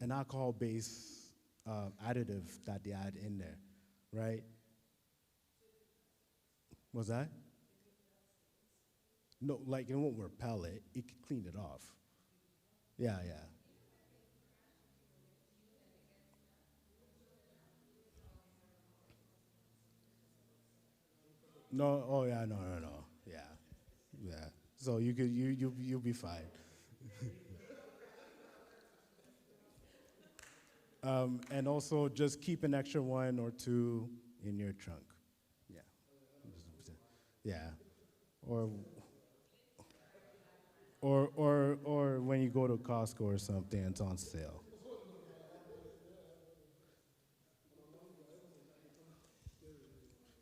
an alcohol-based additive that they add in there, right? What's that? No, like it won't repel it. It can clean it off. Yeah. No, oh yeah, no. Yeah. So you'll be fine. And also just keep an extra 1 or 2 in your trunk. Yeah. Yeah. Or when you go to Costco or something, it's on sale.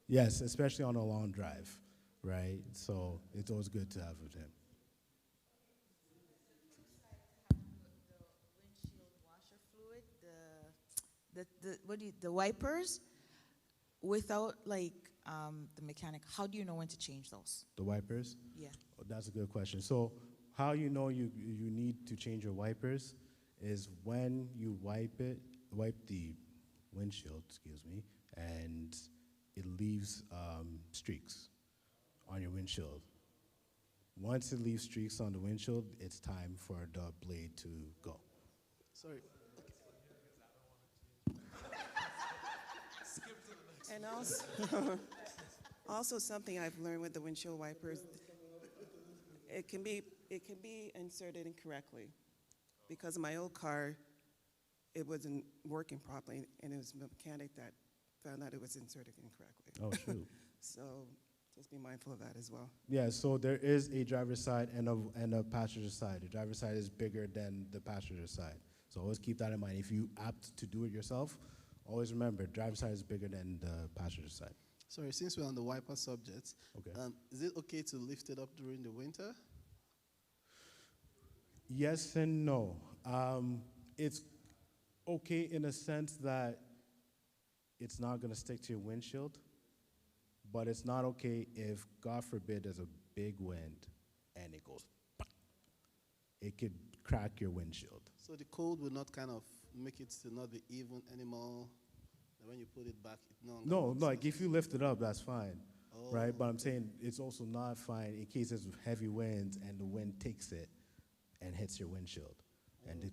Yes, especially on a long drive, right? So it's always good to have with him. Windshield washer fluid, the wipers, without the mechanic, how do you know when to change those? The wipers? Yeah. Oh, that's a good question. So how you know you need to change your wipers is when you wipe it, wipe the windshield, excuse me, and it leaves streaks on your windshield. Once it leaves streaks on the windshield, it's time for the blade to go. Sorry. And also, also something I've learned with the windshield wipers, it can be inserted incorrectly. Because my old car, it wasn't working properly, and it was the mechanic that found out it was inserted incorrectly. Oh, shoot. So just be mindful of that as well. Yeah, so there is a driver's side and a passenger side. The driver's side is bigger than the passenger side. So always keep that in mind. If you opt to do it yourself, always remember, driver's side is bigger than the passenger side. Sorry, since we're on the wiper subject, Okay. Is it okay to lift it up during the winter? Yes and no. It's okay in a sense that it's not going to stick to your windshield, but it's not okay if, God forbid, there's a big wind and it goes, "Pah!" It could crack your windshield. So the cold will not kind of make it to not be even anymore. And when you put it back, it no longer No, looks like nice. if you lift it up, that's fine, right? Oh, But I'm saying it's also not fine in case there's heavy winds and the wind takes it and hits your windshield. And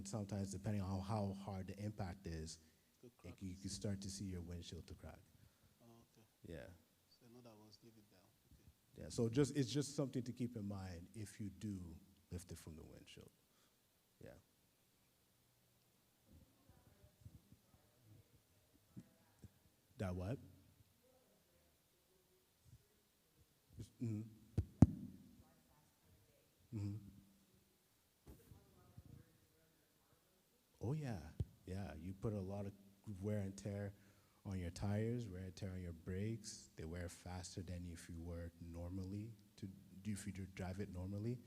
sometimes, depending on how hard the impact is, Could crack you can start to see your windshield to crack. Oh, okay. Yeah. So another one's leave it down. Okay. Yeah, so it's just something to keep in mind if you do lift it from the windshield. Yeah. That what? Mm-hmm. Mm-hmm. Oh yeah, yeah. You put a lot of wear and tear on your tires, wear and tear on your brakes. They wear faster than if you were normally if you drive it normally,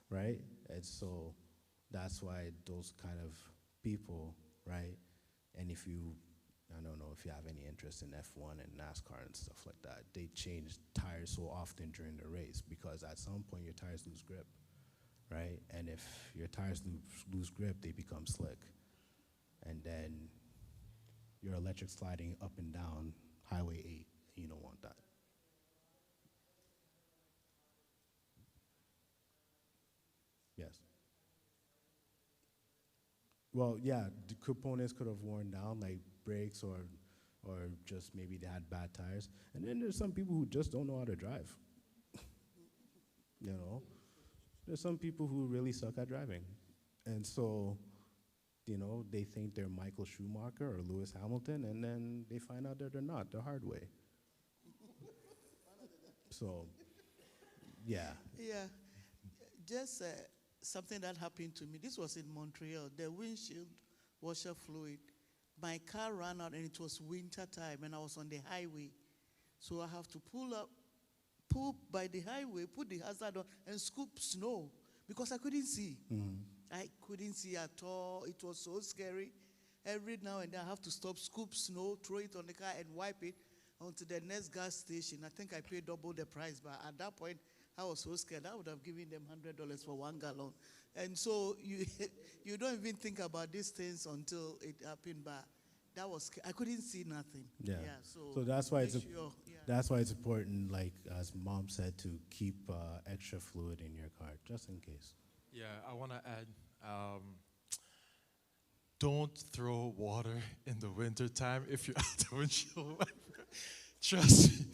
right? And so that's why those kind of people, right? And if you, I don't know if you have any interest in F1 and NASCAR and stuff like that, they change tires so often during the race because at some point your tires lose grip, right? And if your tires lose grip, they become slick. And then you're electric sliding up and down Highway 8. You don't want that. Yes. Well, yeah, the components could have worn down, like brakes or just maybe they had bad tires. And then there's some people who just don't know how to drive. You know? There's some people who really suck at driving. And so, you know, they think they're Michael Schumacher or Lewis Hamilton, and then they find out that they're not, the hard way. So, yeah. Yeah, just something that happened to me. This was in Montreal. The windshield washer fluid. My car ran out, and it was winter time, and I was on the highway. So I have to pull by the highway, put the hazard on, and scoop snow because I couldn't see. Mm-hmm. I couldn't see at all. It was so scary. Every now and then I have to stop, scoop snow, throw it on the car, and wipe it onto the next gas station. I think I paid double the price, but at that point, I was so scared. I would have given them $100 for 1 gallon. And so you don't even think about these things until it happened, but that was, I couldn't see nothing. Yeah. So that's why make sure, yeah. that's why it's important, like as Mom said, to keep extra fluid in your car, just in case. Yeah, I want to add, don't throw water in the wintertime if you're out the windshield wiper. Trust me,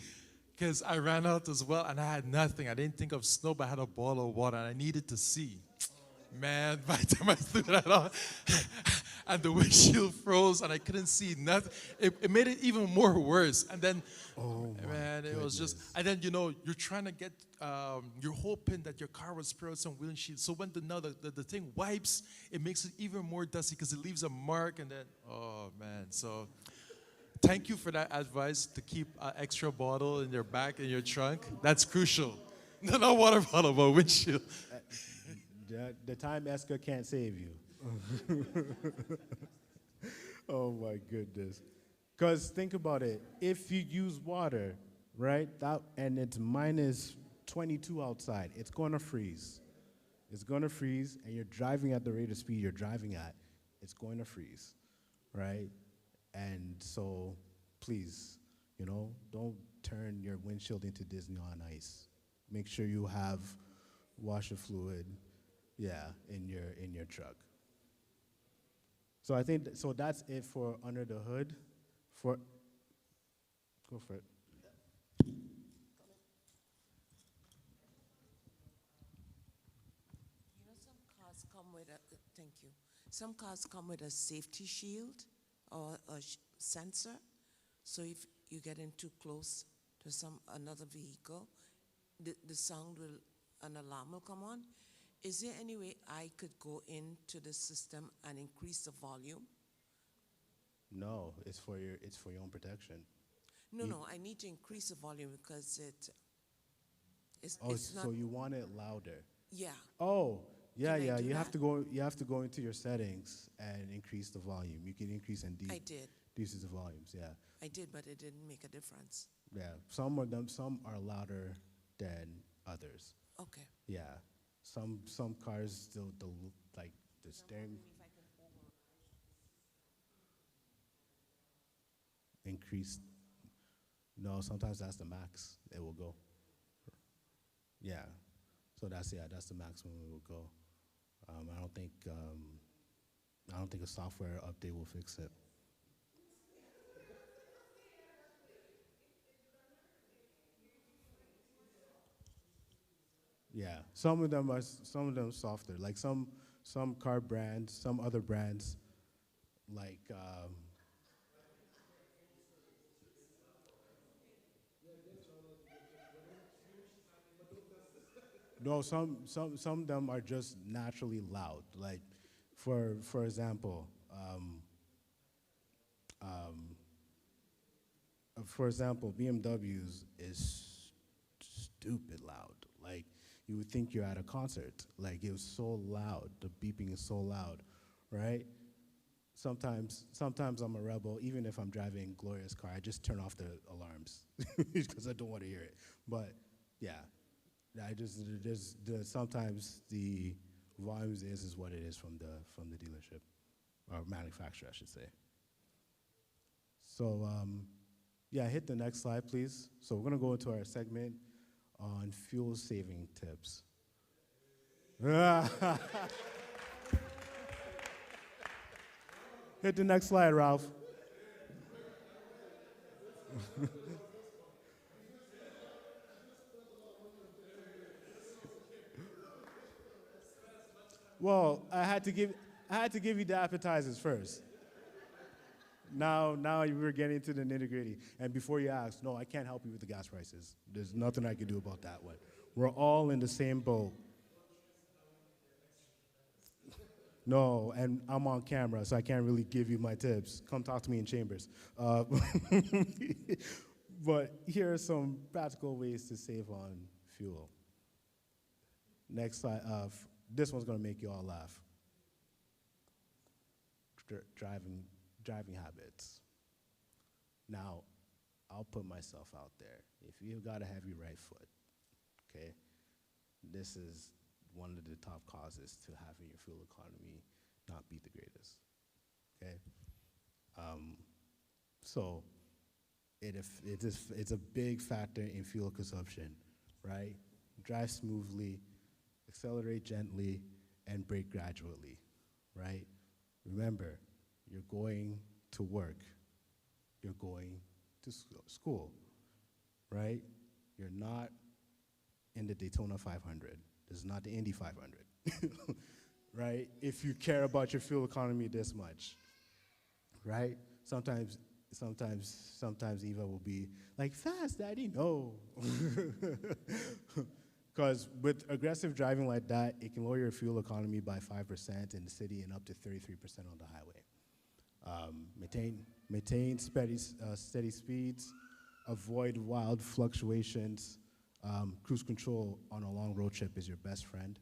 because I ran out as well, and I had nothing. I didn't think of snow, but I had a bottle of water, and I needed to see. Man, by the time I threw that on, and the windshield froze, and I couldn't see nothing. It made it even more worse. And then, man, it was just, and then, you know, you're trying to get, you're hoping that your car will spray out some windshield. So when the thing wipes, it makes it even more dusty because it leaves a mark, and then, oh, man. So thank you for that advice to keep an extra bottle in your back, in your trunk. That's crucial. No, not water bottle, but windshield. The time Eska can't save you. Oh my goodness. Because think about it. If you use water, right, and it's minus 22 outside, it's going to freeze. It's going to freeze, and you're driving at the rate of speed you're driving at, it's going to freeze, right? And so, please, don't turn your windshield into Disney on Ice. Make sure you have washer fluid, in your truck. So I think so. That's it for under the hood. Go for it. Some cars come with a, thank you. Some cars come with a safety shield or a sensor. So if you get in too close to another vehicle, the sound will, an alarm will come on. Is there any way I could go into the system and increase the volume? No, it's for your own protection. No, I need to increase the volume because it's So not, you want it louder? yeah. Oh, yeah, Can I yeah. do You have that? to go. You have to go into your settings and increase the volume. You can increase and I did. decrease the volumes. Yeah, I did, but it didn't make a difference. yeah. Some are louder than others. Okay. Yeah, some cars still like the steering increase. No, sometimes that's the max it will go. Yeah, so that's the maximum it will go. I don't think a software update will fix it. Yeah, some of them softer. Like some car brands, some other brands, like no, some of them are just naturally loud. Like for example, BMWs is stupid loud. Like you would think you're at a concert. Like it was so loud. The beeping is so loud, right? Sometimes I'm a rebel. Even if I'm driving Gloria's car, I just turn off the alarms because I don't want to hear it. But yeah, sometimes the volumes is what it is from the dealership or manufacturer, I should say. So yeah, hit the next slide, please. So we're gonna go into our segment on fuel saving tips. Hit the next slide, Ralph. Well, I had to give you the appetizers first. Now we're getting to the nitty-gritty. And before you ask, no, I can't help you with the gas prices. There's nothing I can do about that one. We're all in the same boat. No, and I'm on camera, so I can't really give you my tips. Come talk to me in chambers. But here are some practical ways to save on fuel. Next slide. This one's gonna make you all laugh. Driving habits. Now, I'll put myself out there. If you've got a heavy right foot, okay, this is one of the top causes to having your fuel economy not be the greatest, okay? So it's a big factor in fuel consumption, right? Drive smoothly, accelerate gently, and brake gradually, right? Remember, you're going to work, you're going to school, right? You're not in the Daytona 500. This is not the Indy 500, right? If you care about your fuel economy this much, right? Sometimes Eva will be like, fast, Daddy, no. Because with aggressive driving like that, it can lower your fuel economy by 5% in the city and up to 33% on the highway. Maintain steady speeds, avoid wild fluctuations. Cruise control on a long road trip is your best friend,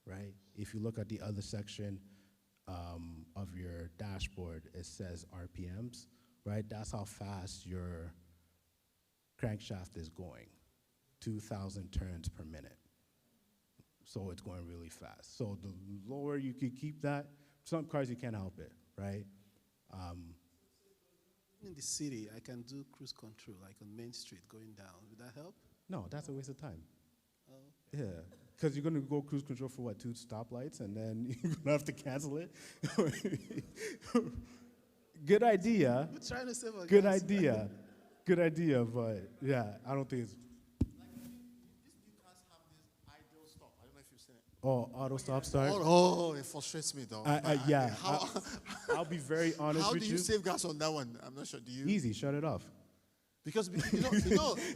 right? If you look at the other section of your dashboard, it says RPMs, right? That's how fast your crankshaft is going, 2,000 turns per minute. So it's going really fast. So the lower you can keep that, some cars you can't help it, right? In the city, I can do cruise control, like on Main Street going down. Would that help? No, that's a waste of time. Oh. Yeah, because you're gonna go cruise control for what, 2 stoplights, and then you're gonna have to cancel it. Good idea. We're trying to save our Good gas. idea. Good idea, but yeah, I don't think it's. Oh, auto stop start. Oh, it frustrates me though. Yeah, How, I'll be very honest how with do you save gas on that one? I'm not sure. Do you? Easy, shut it off. Because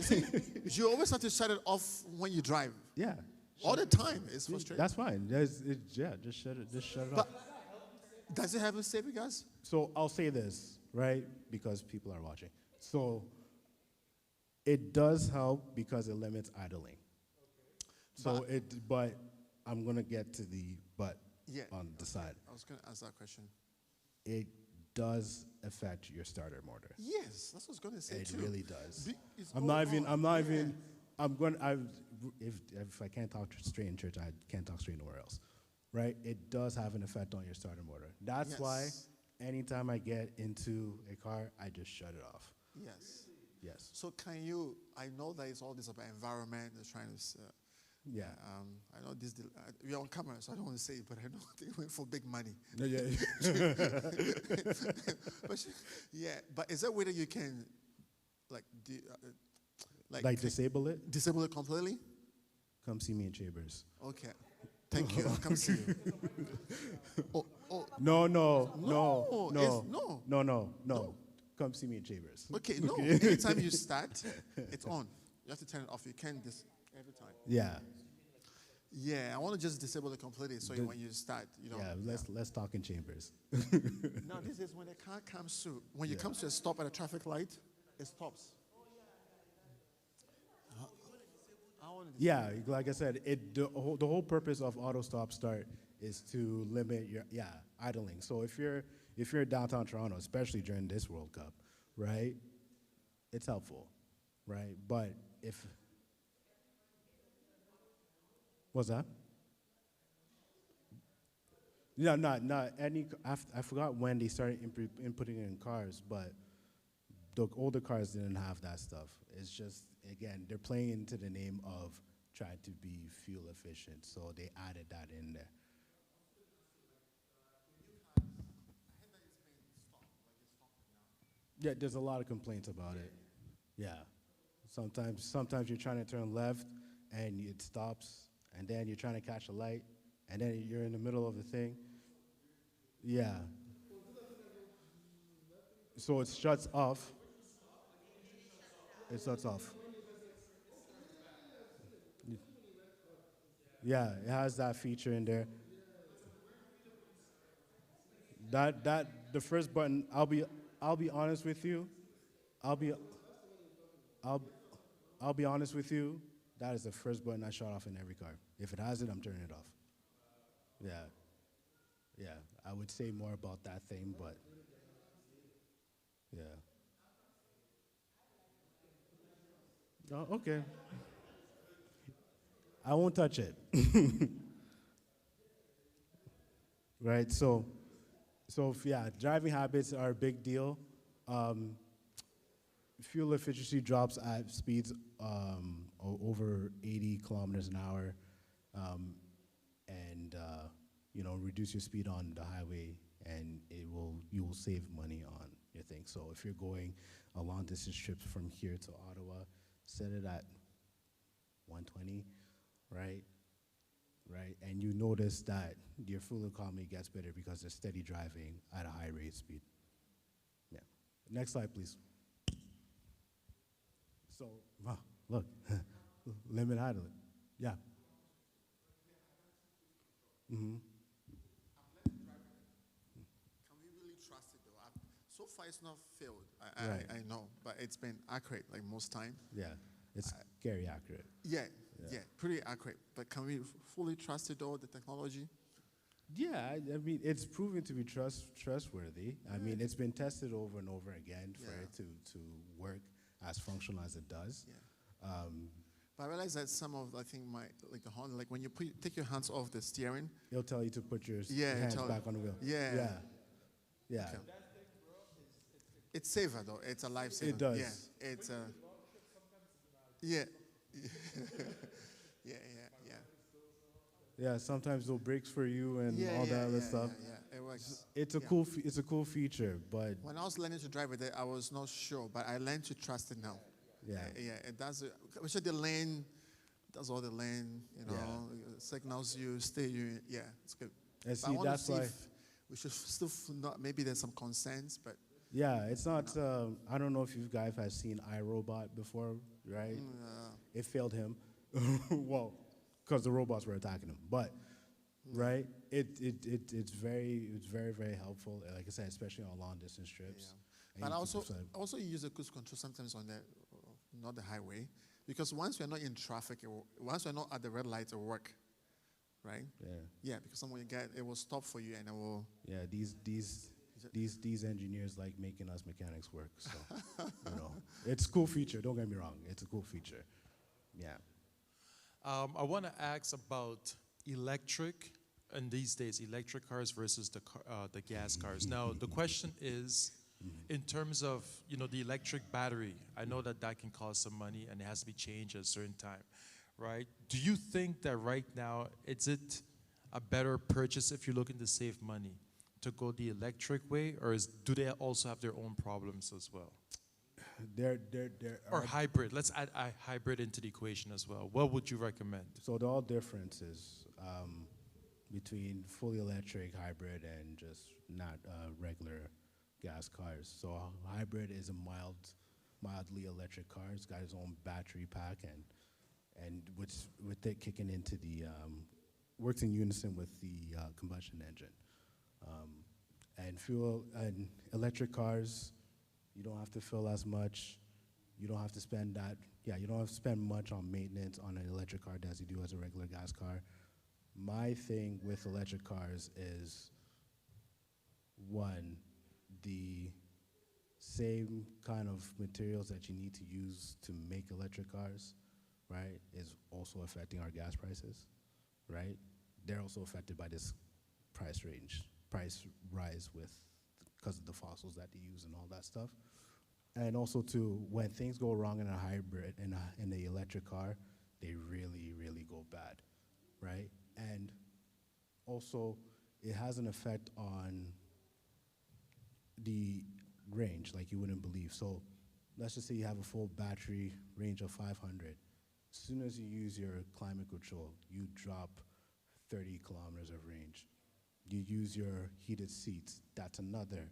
see, you always have to shut it off when you drive. Yeah, All the time. It's frustrating. that's fine. Just shut it. Just shut it off. But does it have a saving gas? So I'll say this, right? Because people are watching. So it does help because it limits idling. So but I'm gonna get to the but on the side. I was going to ask that question. It does affect your starter motor. Yes, that's what I was going to say It too. really does. It's I'm not even. If I can't talk straight in church, I can't talk straight nowhere else, right? It does have an effect on your starter motor. That's why anytime I get into a car, I just shut it off. Yes. Yes. So can you? I know that it's all this about environment. They're trying to. Yeah. I know this. We're on camera, so I don't want to say it, but I know they went for big money. Yeah. But is there a way that you can, like disable it? Disable it completely? Come see me in Chambers. Okay. Thank you. I'll come see you. No. Come see me in Chambers. Okay, no. Anytime you start, it's on. You have to turn it off. You can't every time. Yeah. Yeah, I want to just disable it completely so when you start, Yeah, let's talk in Chambers. Now, this is when the car comes through. When you come to a stop at a traffic light, it stops. Yeah, like I said, the whole purpose of auto stop start is to limit your idling. So if you're downtown Toronto, especially during this World Cup, right, it's helpful, right? But if what's that? Yeah, not any. I forgot when they started inputting it in cars, but the older cars didn't have that stuff. It's just, again, they're playing into the name of trying to be fuel efficient, so they added that in there. Yeah, there's a lot of complaints about it. Yeah. Sometimes you're trying to turn left and it stops, and then you're trying to catch a light, and then you're in the middle of the thing. Yeah. So it shuts off. It shuts off. Yeah, it has that feature in there. The first button, I'll be honest with you. I'll be honest with you. That is the first button I shut off in every car. If it has it, I'm turning it off. Yeah. Yeah. I would say more about that thing, but yeah. Oh, okay. I won't touch it. Right? So driving habits are a big deal. Fuel efficiency drops at speeds over 80 kilometers an hour, and reduce your speed on the highway, and you will save money on your thing. So if you're going a long distance trips from here to Ottawa, set it at 120, right? Right, and you notice that your fuel economy gets better because they're steady driving at a high rate speed. Yeah. Next slide, please. So, look, limit idling. Yeah. Mm-hmm. Can we really trust it though? So far, it's not failed. I know, but it's been accurate like most time. Yeah, it's scary accurate. Yeah, pretty accurate. But can we fully trust it though, the technology? Yeah, I mean, it's proven to be trustworthy. I mean, it's been tested over and over again for it to work as functional as it does. Yeah. But I realize that some of, I think, the Honda, like when you take your hands off the steering, it'll tell you to put your hands back on the wheel. Yeah. Yeah. Okay. It's safer though. It's a lifesaver. It does. Yeah. It's yeah. Yeah, yeah. Yeah, sometimes it breaks for you and Yeah, all yeah, that other yeah, stuff. yeah. It works. It's a Yeah. cool it's a cool feature, but When I was learning to drive with it, I was not sure, but I learned to trust it now. yeah. Yeah, it does. Especially the lane, does all the lane, signals you, stay you. Yeah, it's good. And But I see, want to that's see why. if we should still not. Maybe there's some concerns, but Yeah, it's not. I don't know if you guys have seen iRobot before, right? It failed him. Well, because the robots were attacking him. But right, it's very helpful. Like I said, especially on long distance trips. And But you I keep yourself- also use the cruise control sometimes on the not the highway, because once we're not in traffic, once we're not at the red light at work, right? Yeah, because someone it will stop for you and it will. Yeah, these engineers like making us mechanics work. So it's a cool feature. Don't get me wrong, it's a cool feature. Yeah. I want to ask about electric, and these days, electric cars versus the gas cars. Now, the question is, in terms of the electric battery, I know that can cost some money and it has to be changed at a certain time, right? Do you think that right now, is it a better purchase if you're looking to save money to go the electric way, or do they also have their own problems as well? Or hybrid. Let's add a hybrid into the equation as well. What would you recommend? So there are differences between fully electric, hybrid, and just not regular gas cars. So a hybrid is a mildly electric car. It's got its own battery pack, and with it kicking into the works in unison with the combustion engine. And electric cars, you don't have to fill as much. You don't have to spend that. Yeah, you don't have to spend much on maintenance on an electric car as you do as a regular gas car. My thing with electric cars is, one, the same kind of materials that you need to use to make electric cars, right, is also affecting our gas prices, right? They're also affected by this price rise because of the fossils that they use and all that stuff. And also, too, when things go wrong in a hybrid, in the electric car, they really, really go bad, right? And also, it has an effect on the range like you wouldn't believe. So let's just say you have a full battery range of 500. As soon as you use your climate control, you drop 30 kilometers of range. You use your heated seats, that's another.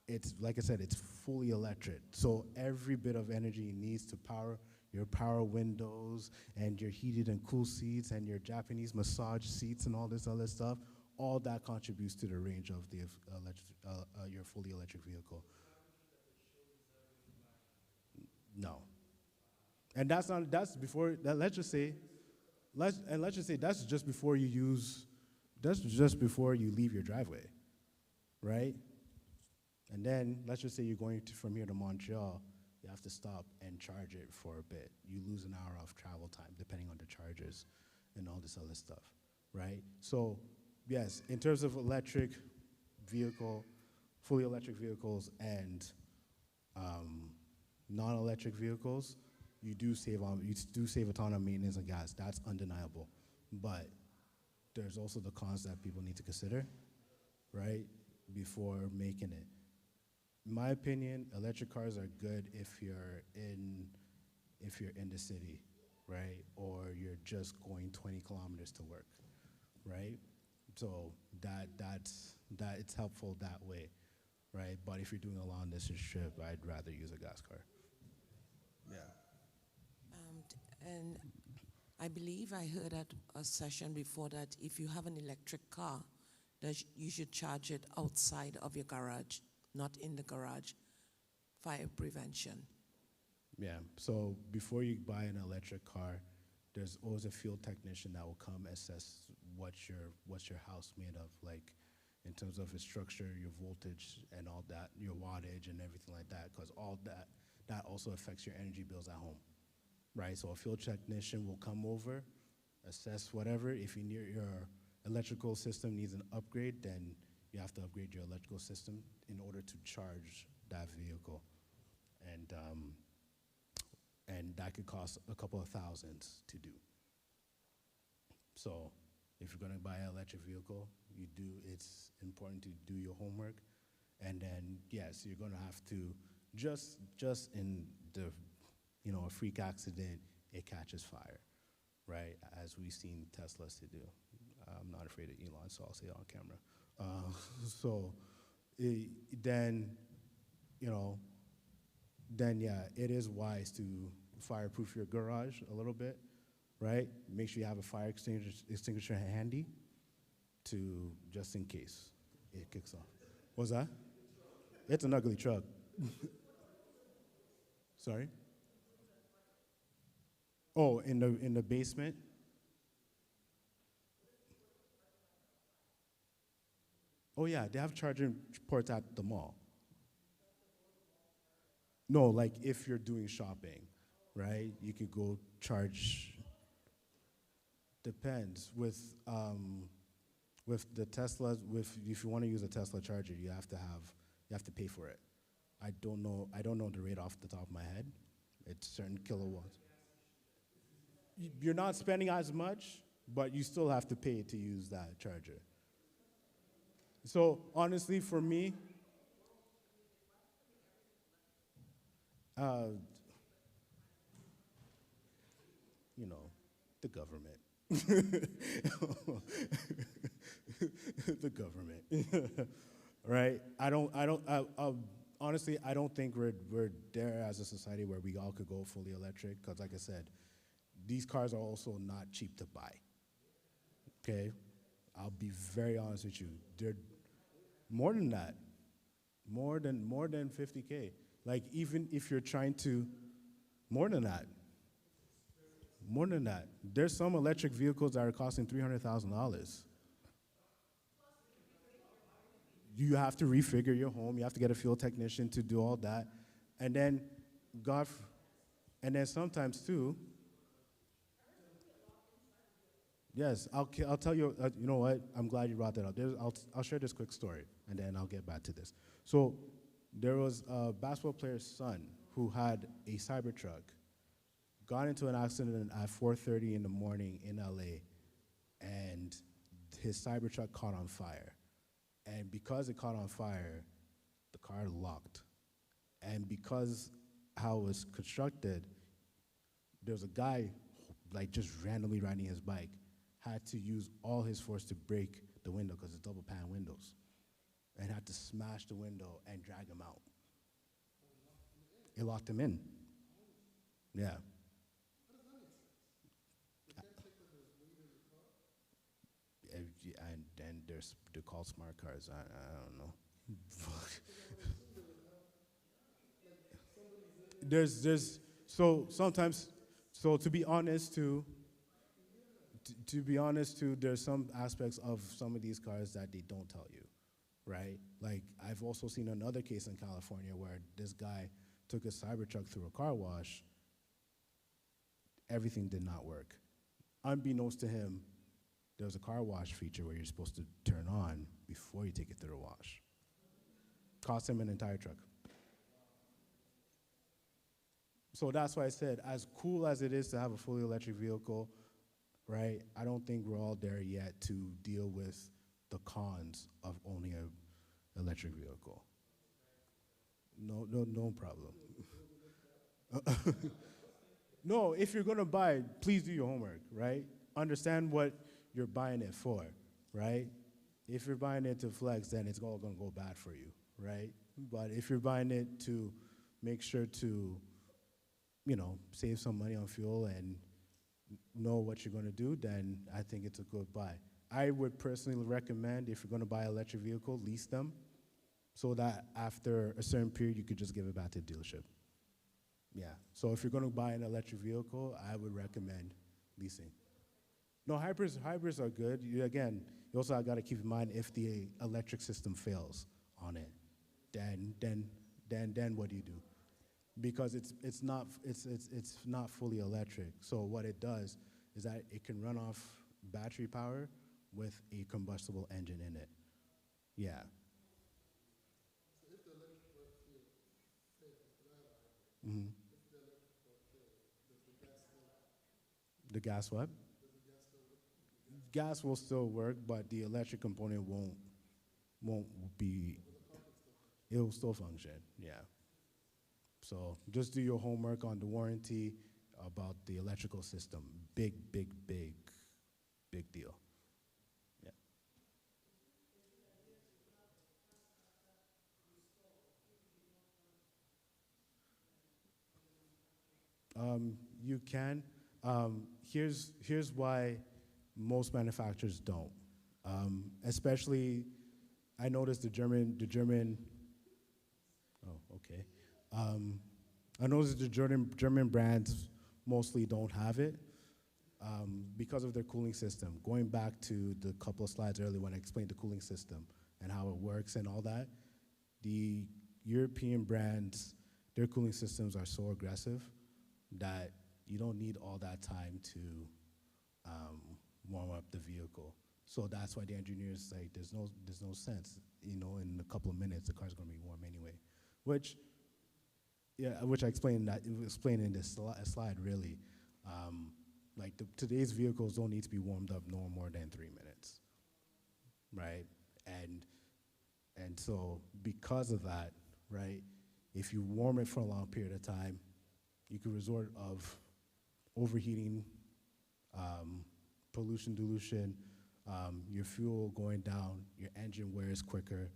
It's, like I said, it's fully electric. So every bit of energy needs to power your power windows and your heated and cool seats and your Japanese massage seats and all this other stuff. All that contributes to the range of the your fully electric vehicle. No. And that's before, let's just say that's just before you leave your driveway, right? And then let's just say you're going from here to Montreal, you have to stop and charge it for a bit. You lose an hour of travel time depending on the chargers and all this other stuff, right? So yes, in terms of fully electric vehicles and non-electric vehicles, you do save a ton on maintenance and gas. That's undeniable. But there's also the cons that people need to consider, right, before making it. In my opinion, electric cars are good if you're in the city, right, or you're just going 20 kilometers to work, right? So that's it's helpful that way, right? But if you're doing a long distance trip, I'd rather use a gas car. Yeah. And I believe I heard at a session before that if you have an electric car, that you should charge it outside of your garage, not in the garage, fire prevention. Yeah, so before you buy an electric car, there's always a field technician that will come assess what's your house made of, like in terms of its structure, your voltage and all that, your wattage and everything like that, because all that also affects your energy bills at home, right? So a field technician will come over, assess whatever. If your electrical system needs an upgrade, then you have to upgrade your electrical system in order to charge that vehicle, and that could cost a couple of thousands to do. So if you're gonna buy an electric vehicle, it's important to do your homework. And then, yes, you're gonna have to, just in the, a freak accident, it catches fire, right? As we've seen Teslas to do. I'm not afraid of Elon, so I'll say it on camera. Then yeah, it is wise to fireproof your garage a little bit, right? Make sure you have a fire extinguisher handy to, just in case it kicks off. What's that? It's an ugly truck. Sorry? Oh, in the basement? Oh yeah, they have charging ports at the mall. No, like if you're doing shopping, right? You could go charge. Depends. With the Teslas, if you want to use a Tesla charger, you have to pay for it. I don't know the rate off the top of my head. It's certain kilowatts. You're not spending as much, but you still have to pay to use that charger. So honestly, for me, the government. The government. Right? Honestly, I don't think we're there as a society where we all could go fully electric, because like I said, these cars are also not cheap to buy. Okay? I'll be very honest with you. They're more than that. More than 50K. Like, even if you're trying to, more than that. More than that. There's some electric vehicles that are costing $300,000. You have to refigure your home. You have to get a field technician to do all that. And then, sometimes too, yes, I'll tell you, you know what? I'm glad you brought that up. I'll share this quick story, and then I'll get back to this. So there was a basketball player's son who had a Cybertruck, got into an accident at 4:30 in the morning in LA, and his Cybertruck caught on fire. And because it caught on fire, the car locked. And because how it was constructed, there was a guy like just randomly riding his bike, had to use all his force to break the window because it's double pane windows, and had to smash the window and drag him out. It locked him in. Yeah. And they're called smart cars. I don't know. To be honest too, there's some aspects of some of these cars that they don't tell you, right? Like, I've also seen another case in California where this guy took a Cybertruck through a car wash. Everything did not work. Unbeknownst to him, there was a car wash feature where you're supposed to turn on before you take it through the wash. Cost him an entire truck. So that's why I said, as cool as it is to have a fully electric vehicle, right, I don't think we're all there yet to deal with the cons of owning an electric vehicle. No problem. No, if you're gonna buy, please do your homework, right? Understand what you're buying it for, right? If you're buying it to flex, then it's all gonna go bad for you, right? But if you're buying it to make sure to, save some money on fuel and know what you're gonna do, then I think it's a good buy. I would personally recommend, if you're gonna buy an electric vehicle, lease them, so that after a certain period, you could just give it back to the dealership. Yeah, so if you're gonna buy an electric vehicle, I would recommend leasing. No, hybrids are good. You also got to keep in mind, if the electric system fails on it, then what do you do? Because it's not fully electric. So what it does is that it can run off battery power with a combustible engine in it. Yeah. So if the electric works here, Mhm. The gas what? Gas will still work, but the electric component won't be. It will still function. Yeah. So just do your homework on the warranty about the electrical system. Big deal. Yeah. You can. Here's why most manufacturers don't. Especially, I noticed the German. Oh, okay. I noticed the German brands mostly don't have it because of their cooling system. Going back to the couple of slides earlier when I explained the cooling system and how it works and all that, the European brands, their cooling systems are so aggressive that you don't need all that time to warm up the vehicle. So that's why the engineers like there's no sense, in a couple of minutes the car's gonna be warm anyway, which I explained in this slide really. Like today's vehicles don't need to be warmed up no more than 3 minutes, right? And so because of that, right, if you warm it for a long period of time, you could resort of overheating, pollution dilution, your fuel going down, your engine wears quicker.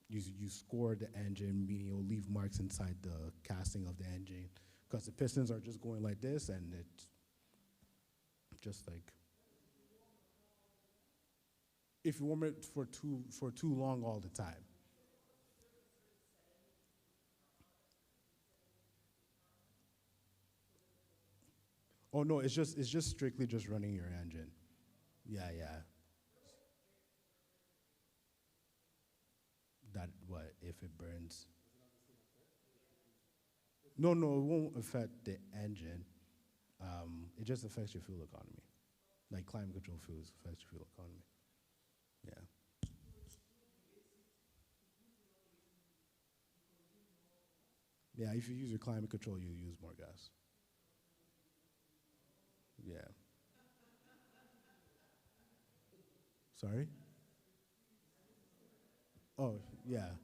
You score the engine, meaning you'll leave marks inside the casting of the engine because the pistons are just going like this, and it's just like if you warm it for too long all the time. Oh no, it's just strictly just running your engine. Yeah. That what if it burns? No, it won't affect the engine. It just affects your fuel economy. Like climate control fuels affects your fuel economy. Yeah. Yeah, if you use your climate control, you use more gas. Yeah. Sorry? Oh, yeah.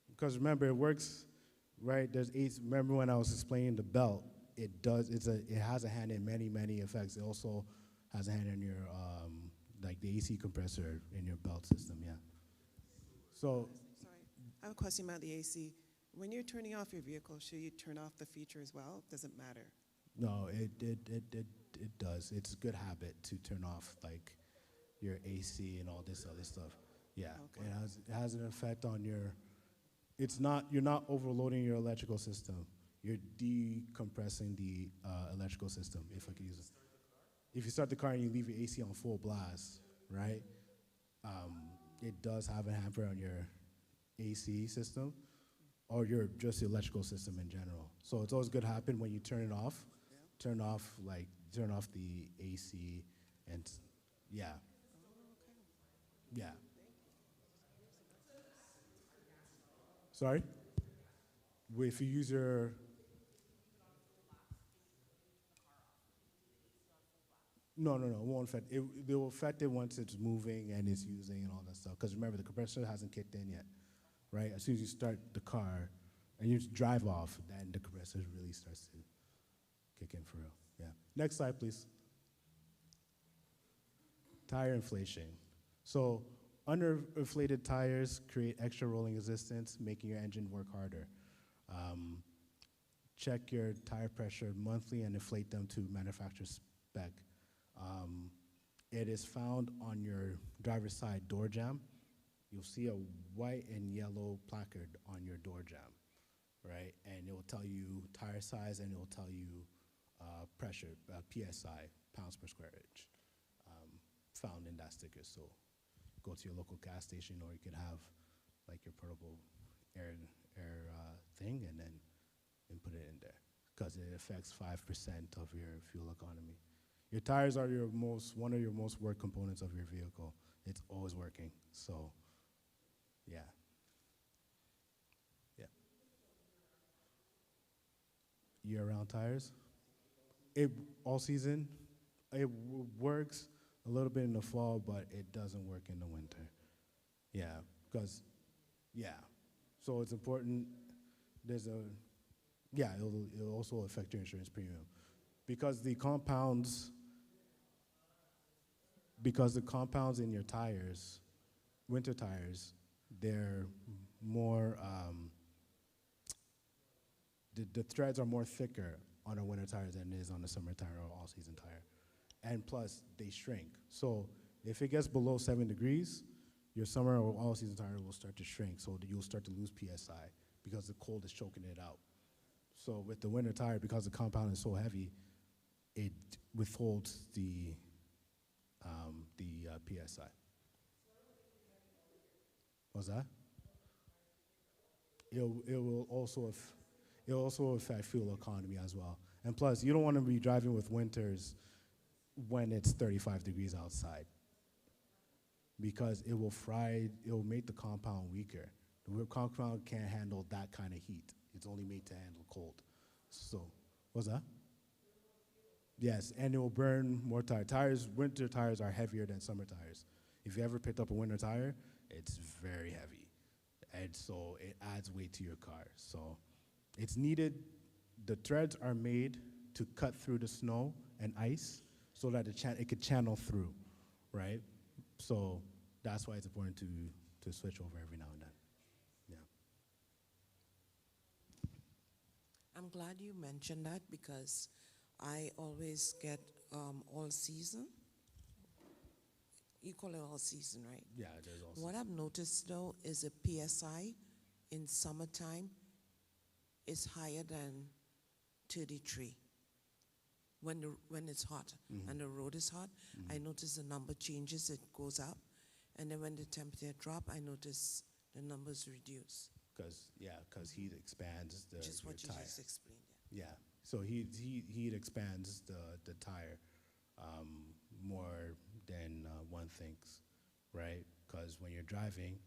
Because remember, it works, right? There's eight. Remember when I was explaining the belt? It has a hand in many effects. It also has a hand in your like the AC compressor in your belt system. Yeah. So Sorry, I have a question about the AC. When you're turning off your vehicle, should you turn off the feature as well? Does it matter? no, it does. It's a good habit to turn off like your AC and all this other stuff. Yeah, Okay. it has an effect on your. You're not overloading your electrical system. You're decompressing the electrical system, if I could use it. If you start the car and you leave your AC on full blast, right? It does have a hamper on your AC system or just the electrical system in general. So it's always good to happen when you turn it off. Turn off the AC and yeah. Yeah. Sorry? If you use your No, it won't affect it. They will affect it once it's moving and it's using and all that stuff. Because remember, the compressor hasn't kicked in yet, right? As soon as you start the car and you drive off, then the compressor really starts to kick in for real. Yeah. Next slide, please. Tire inflation. So underinflated tires create extra rolling resistance, making your engine work harder. Check your tire pressure monthly and inflate them to manufacturer spec. It is found on your driver's side door jamb. You'll see a white and yellow placard on your door jamb, right? And it will tell you tire size and it will tell you pressure, PSI, pounds per square inch, found in that sticker. So go to your local gas station, or you could have like your portable air thing and then put it in there because it affects 5% of your fuel economy. Your tires are one of your most worked components of your vehicle. It's always working. So, yeah. Yeah. year-round tires. It all season. It works a little bit in the fall, but it doesn't work in the winter. Yeah, because so it's important. It'll also affect your insurance premium because the compounds in your tires, winter tires, they're more the threads are more thicker on a winter tire than it is on a summer tire or all-season tire. And plus, they shrink. So if it gets below 7 degrees, your summer or all-season tire will start to shrink, so that you'll start to lose PSI because the cold is choking it out. So with the winter tire, because the compound is so heavy, it withholds the PSI. What's that? It will also affect fuel economy as well. And plus, you don't want to be driving with winters when it's 35 degrees outside because it will make the compound weaker. The compound can't handle that kind of heat. It's only made to handle cold. So, what's that? Yes, and it will burn more tires. Winter tires are heavier than summer tires. If you ever picked up a winter tire, it's very heavy. And so it adds weight to your car. So it's needed. The threads are made to cut through the snow and ice so that it could channel through, right? So that's why it's important to switch over every now and then. Yeah. I'm glad you mentioned that because I always get all season. You call it all season, right? Yeah, there's also. What I've noticed though is the PSI in summertime is higher than 33 when it's hot and the road is hot. I notice the number changes, it goes up, and then when the temperature drop, I notice the numbers reduce. Because heat expands the Just what you tire. just explained. Yeah, so heat expands the tire more than one thinks, right? Because when you're driving,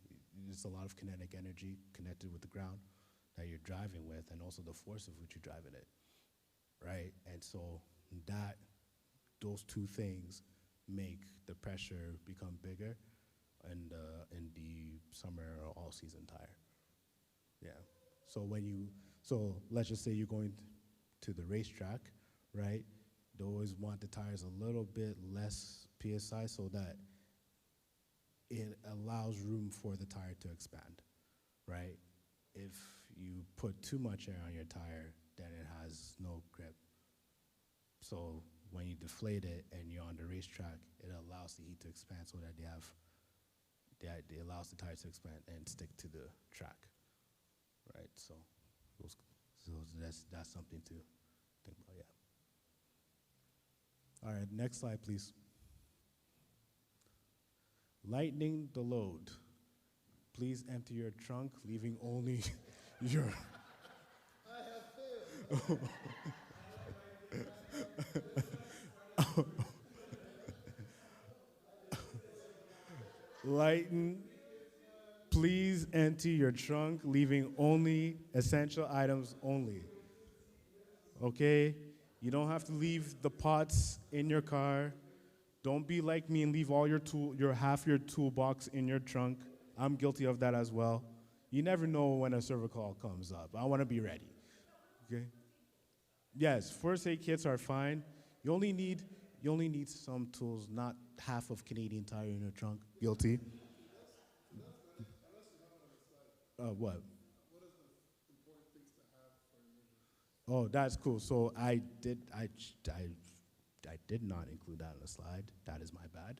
there's a lot of kinetic energy connected with the ground that you're driving with, and also the force of which you're driving it, right? And so those two things make the pressure become bigger in the summer or all-season tire. Yeah. So let's just say you're going to the racetrack, right? They always want the tires a little bit less PSI so that it allows room for the tire to expand, right? If you put too much air on your tire, then it has no grip. So when you deflate it and you're on the racetrack, it allows the heat to expand so that it allows the tires to expand and stick to the track, right? So that's something to think about, yeah. All right, next slide, please. Lightening the load. Please empty your trunk, leaving only your... I have failed. Please empty your trunk, leaving only essential items only. Okay? You don't have to leave the pots in your car. Don't be like me and leave all your half your toolbox in your trunk. I'm guilty of that as well. You never know when a server call comes up. I want to be ready. Okay? Yes, first aid kits are fine. You only need some tools, not half of Canadian Tire in your trunk. Guilty. What? What are the important things to have for emergency? Oh, that's cool. So I did not include that on the slide. That is my bad.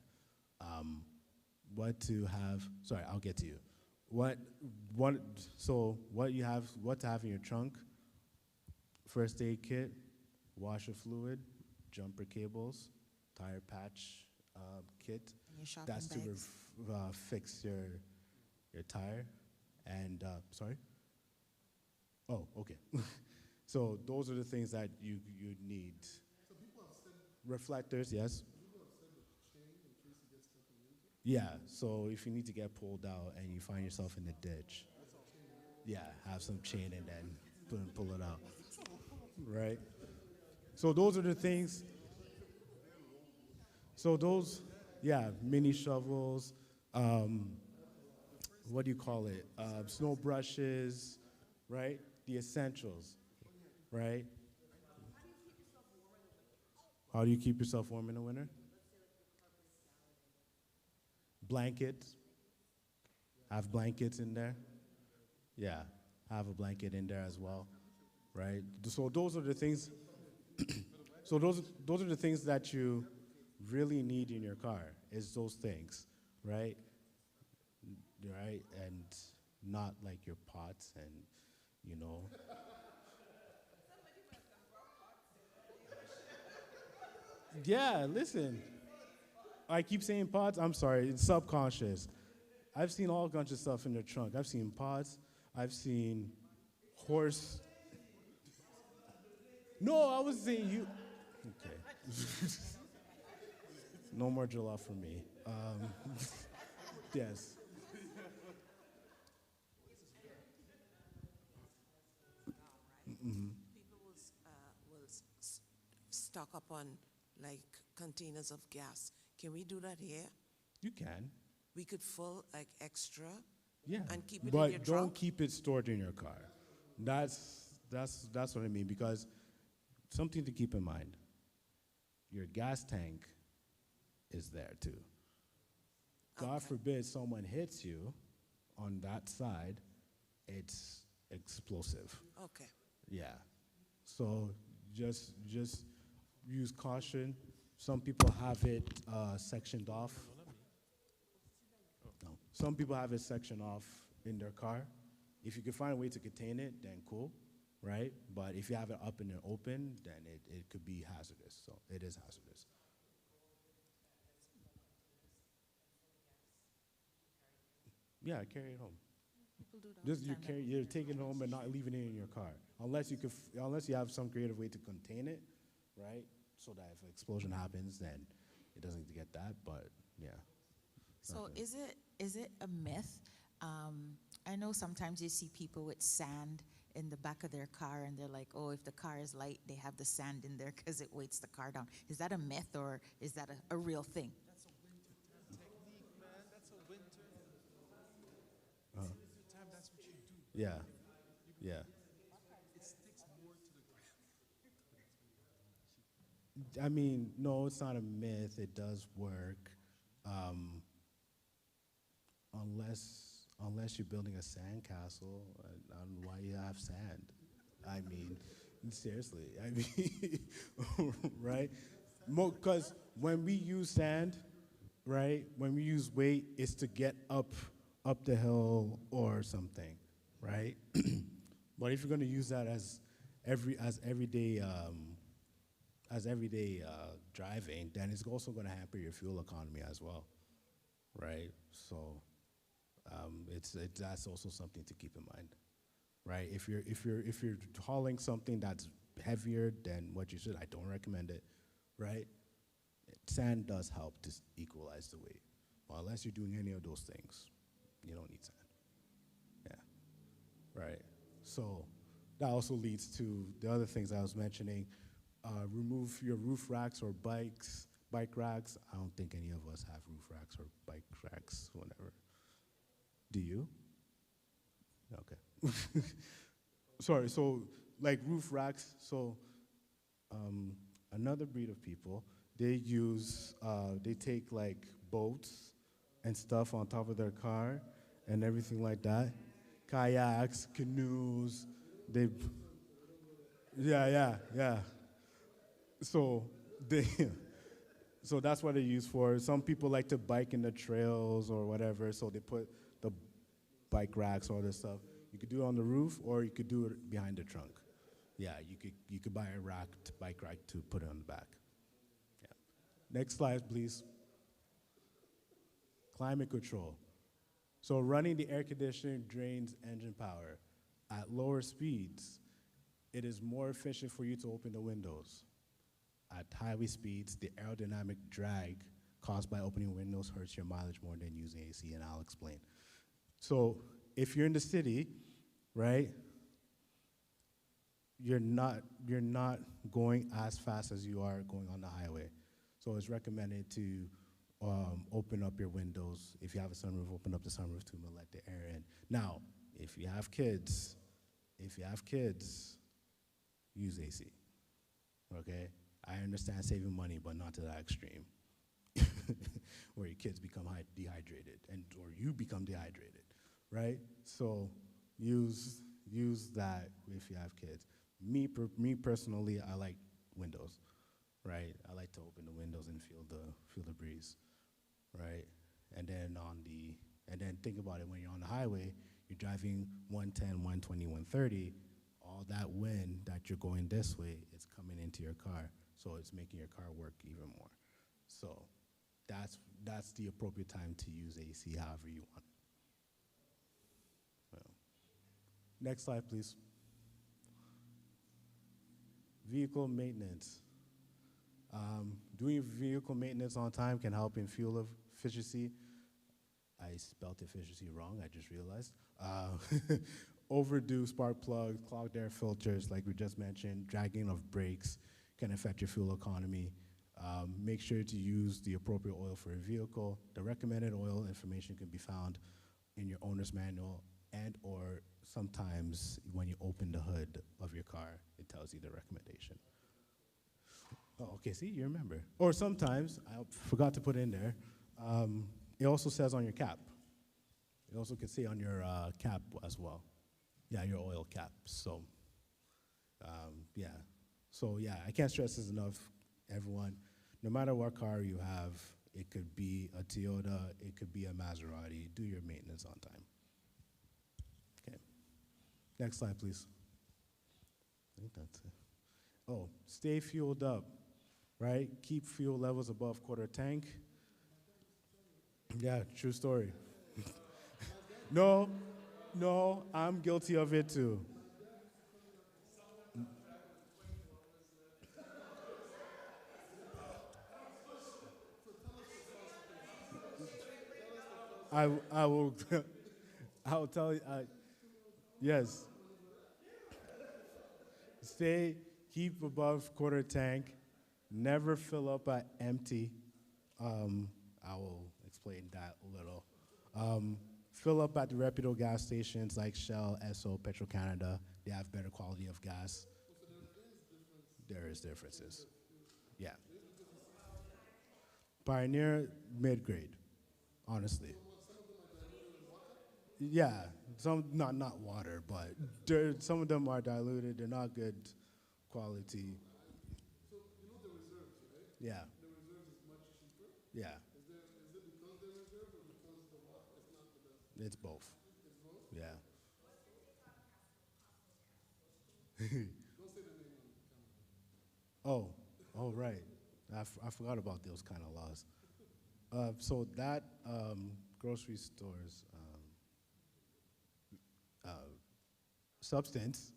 What to have? Sorry, I'll get to you. What to have in your trunk? First aid kit, washer fluid, jumper cables, tire patch kit. And your shopping That's bags. to fix your tire. And sorry. Oh, okay. So those are the things that you need. So people have said Reflectors, yes. people have said the chain in case you get stuck in winter. Yeah, so if you need to get pulled out and you find yourself in the ditch, yeah, have some chain and then pull it out. right? So those are the things. So those, yeah, mini shovels, what do you call it? Snow brushes, right? The essentials, right? How do you keep yourself warm in the winter? Blankets. Have blankets in there. Yeah, have a blanket in there as well, right? So those are the things. So those are the things that you really need in your car. Is those things, right? Right, and not like your pots and you know. Yeah, listen. I keep saying pots. I'm sorry, it's subconscious. I've seen all kinds of stuff in the trunk. I've seen pots. I've seen horse. No, I was saying you. Okay. No more jollof for me. Yes. People will stock up on like containers of gas. Can we do that here? You can. We could fill like extra Yeah. and keep it in But your don't trunk? keep it stored in your car. That's what I mean, because something to keep in mind. Your gas tank is there too. God Okay. forbid someone hits you on that side, it's explosive. Okay. Yeah. So just use caution. Some people have it sectioned off. No. Some people have it sectioned off in their car. If you can find a way to contain it, then cool, right? But if you have it up in the open, then it could be hazardous. So it is hazardous. Yeah, carry it home. People do it all Just the time. you're taking it home and not leaving it in your car, unless unless you have some creative way to contain it, right? So that if an explosion happens, then it doesn't get that. But yeah. So Okay. is it a myth? I know sometimes you see people with sand in the back of their car, and they're like, oh, if the car is light, they have the sand in there because it weights the car down. Is that a myth, or is that a real thing? That's a winter technique, man. That's a winter. Uh-huh. Winter time, that's what you do. Yeah. Yeah. It sticks more to the ground. I mean, no, it's not a myth. It does work, unless you're building a sandcastle. I don't know why you have sand. I mean, seriously. I mean, right? Because when we use sand, right? When we use weight, it's to get up the hill or something, right? But if you're going to use that as everyday driving, then it's also going to hamper your fuel economy as well, right? So that's also something to keep in mind, right? If you're hauling something that's heavier than what you should, I don't recommend it, right? Sand does help to equalize the weight. Well, unless you're doing any of those things, you don't need sand. Yeah, right. So that also leads to the other things I was mentioning. Remove your roof racks or bike racks. I don't think any of us have roof racks or bike racks, whatever. Do you? Okay. Sorry, so like roof racks, so another breed of people, they take like boats and stuff on top of their car and everything like that. Kayaks, canoes, yeah. So so that's what they use for. Some people like to bike in the trails or whatever, so they put the bike racks or other stuff. You could do it on the roof, or you could do it behind the trunk. Yeah, you could buy a bike rack to put it on the back. Yeah. Next slide, please. Climate control. So running the air conditioner drains engine power. At lower speeds, it is more efficient for you to open the windows. At highway speeds, the aerodynamic drag caused by opening windows hurts your mileage more than using AC, and I'll explain. So if you're in the city, right, you're not going as fast as you are going on the highway. So it's recommended to open up your windows. If you have a sunroof, open up the sunroof to let the air in. Now, if you have kids, use AC. Okay? I understand saving money, but not to that extreme, where your kids become dehydrated, or you become dehydrated, right? So use that if you have kids. Me personally, I like windows, right? I like to open the windows and feel the breeze, right? And then think about it, when you're on the highway, you're driving 110, 120, 130, all that wind that you're going this way is coming into your car, so it's making your car work even more. So that's the appropriate time to use AC however you want. Well, next slide, please. Vehicle maintenance. Doing vehicle maintenance on time can help in fuel efficiency. I spelled efficiency wrong, I just realized. Overdue spark plugs, clogged air filters, like we just mentioned, dragging of brakes can affect your fuel economy. Make sure to use the appropriate oil for your vehicle. The recommended oil information can be found in your owner's manual, and or sometimes when you open the hood of your car, it tells you the recommendation. Oh, okay, see, you remember. Or sometimes, I forgot to put in there, it also says on your cap. It also can say on your cap as well. Yeah, your oil cap, so, yeah. So yeah, I can't stress this enough, everyone. No matter what car you have, it could be a Toyota, it could be a Maserati, do your maintenance on time. Okay, next slide, please. I think that's it. Oh, stay fueled up, right? Keep fuel levels above quarter tank. Yeah, true story. No, I'm guilty of it too. I will, I'll tell you, yes. Keep above quarter tank, never fill up at empty. I will explain that a little. Fill up at the reputable gas stations like Shell, Esso, Petro-Canada. They have better quality of gas. There is differences. Yeah. Pioneer, mid-grade, honestly. Yeah, some not water, but some of them are diluted. They're not good quality. So you know the reserves, right? Yeah, The reserves is much cheaper. yeah, Is it because they're reserves or because the water is not the best? it's both. It's both? Yeah. Don't say the name on camera. Oh, right. I forgot about those kind of laws. So that grocery stores substance.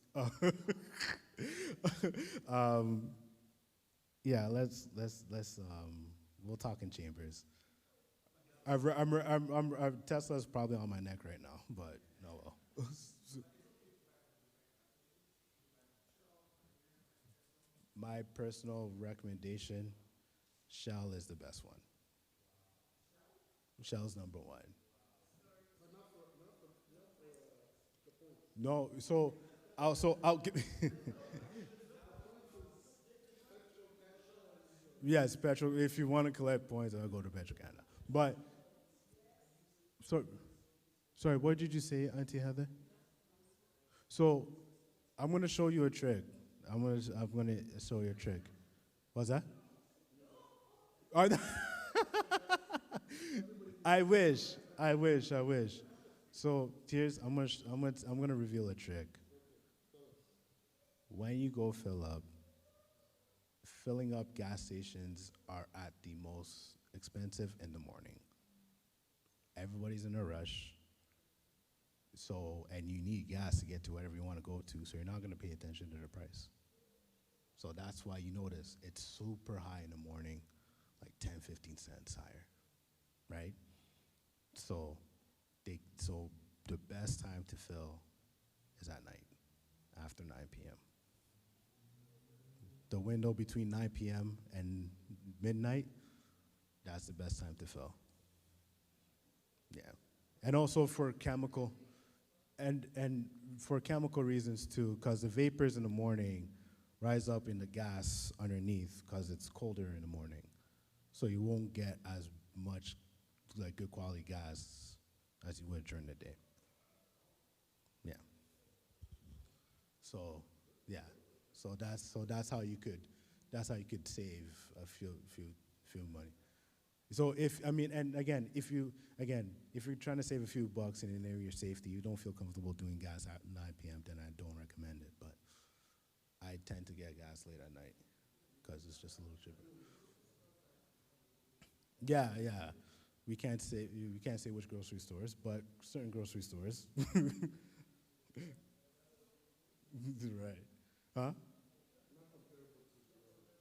Yeah, let's we'll talk in chambers. Tesla's probably on my neck right now, but no. Well. My personal recommendation, Shell is the best one. Shell's number one. No, so I'll give. Yes, Petro. If you want to collect points, I'll go to Petro-Canada. But sorry, what did you say, Auntie Heather? So I'm gonna show you a trick. I'm gonna show you a trick. What's that? I wish. So here's I'm gonna reveal a trick. When you go fill up, filling up gas stations are at the most expensive in the morning. Everybody's in a rush. So, and you need gas to get to wherever you want to go to, so you're not gonna pay attention to the price. So that's why you notice it's super high in the morning, like 10, 15 cents higher, right? So the best time to fill is at night, after 9 p.m. the window between 9 p.m. and midnight, that's the best time to fill. Yeah. And also for chemical, and for chemical reasons too, because the vapors in the morning rise up in the gas underneath because it's colder in the morning. So you won't get as much like good quality gas as you would during the day. Yeah. So yeah. So that's how you could save a few money. So if you're trying to save a few bucks in an area of your safety, you don't feel comfortable doing gas at 9 p.m., then I don't recommend it. But I tend to get gas late at night because it's just a little cheaper. Yeah. We can't say which grocery stores, but certain grocery stores. Right. Huh?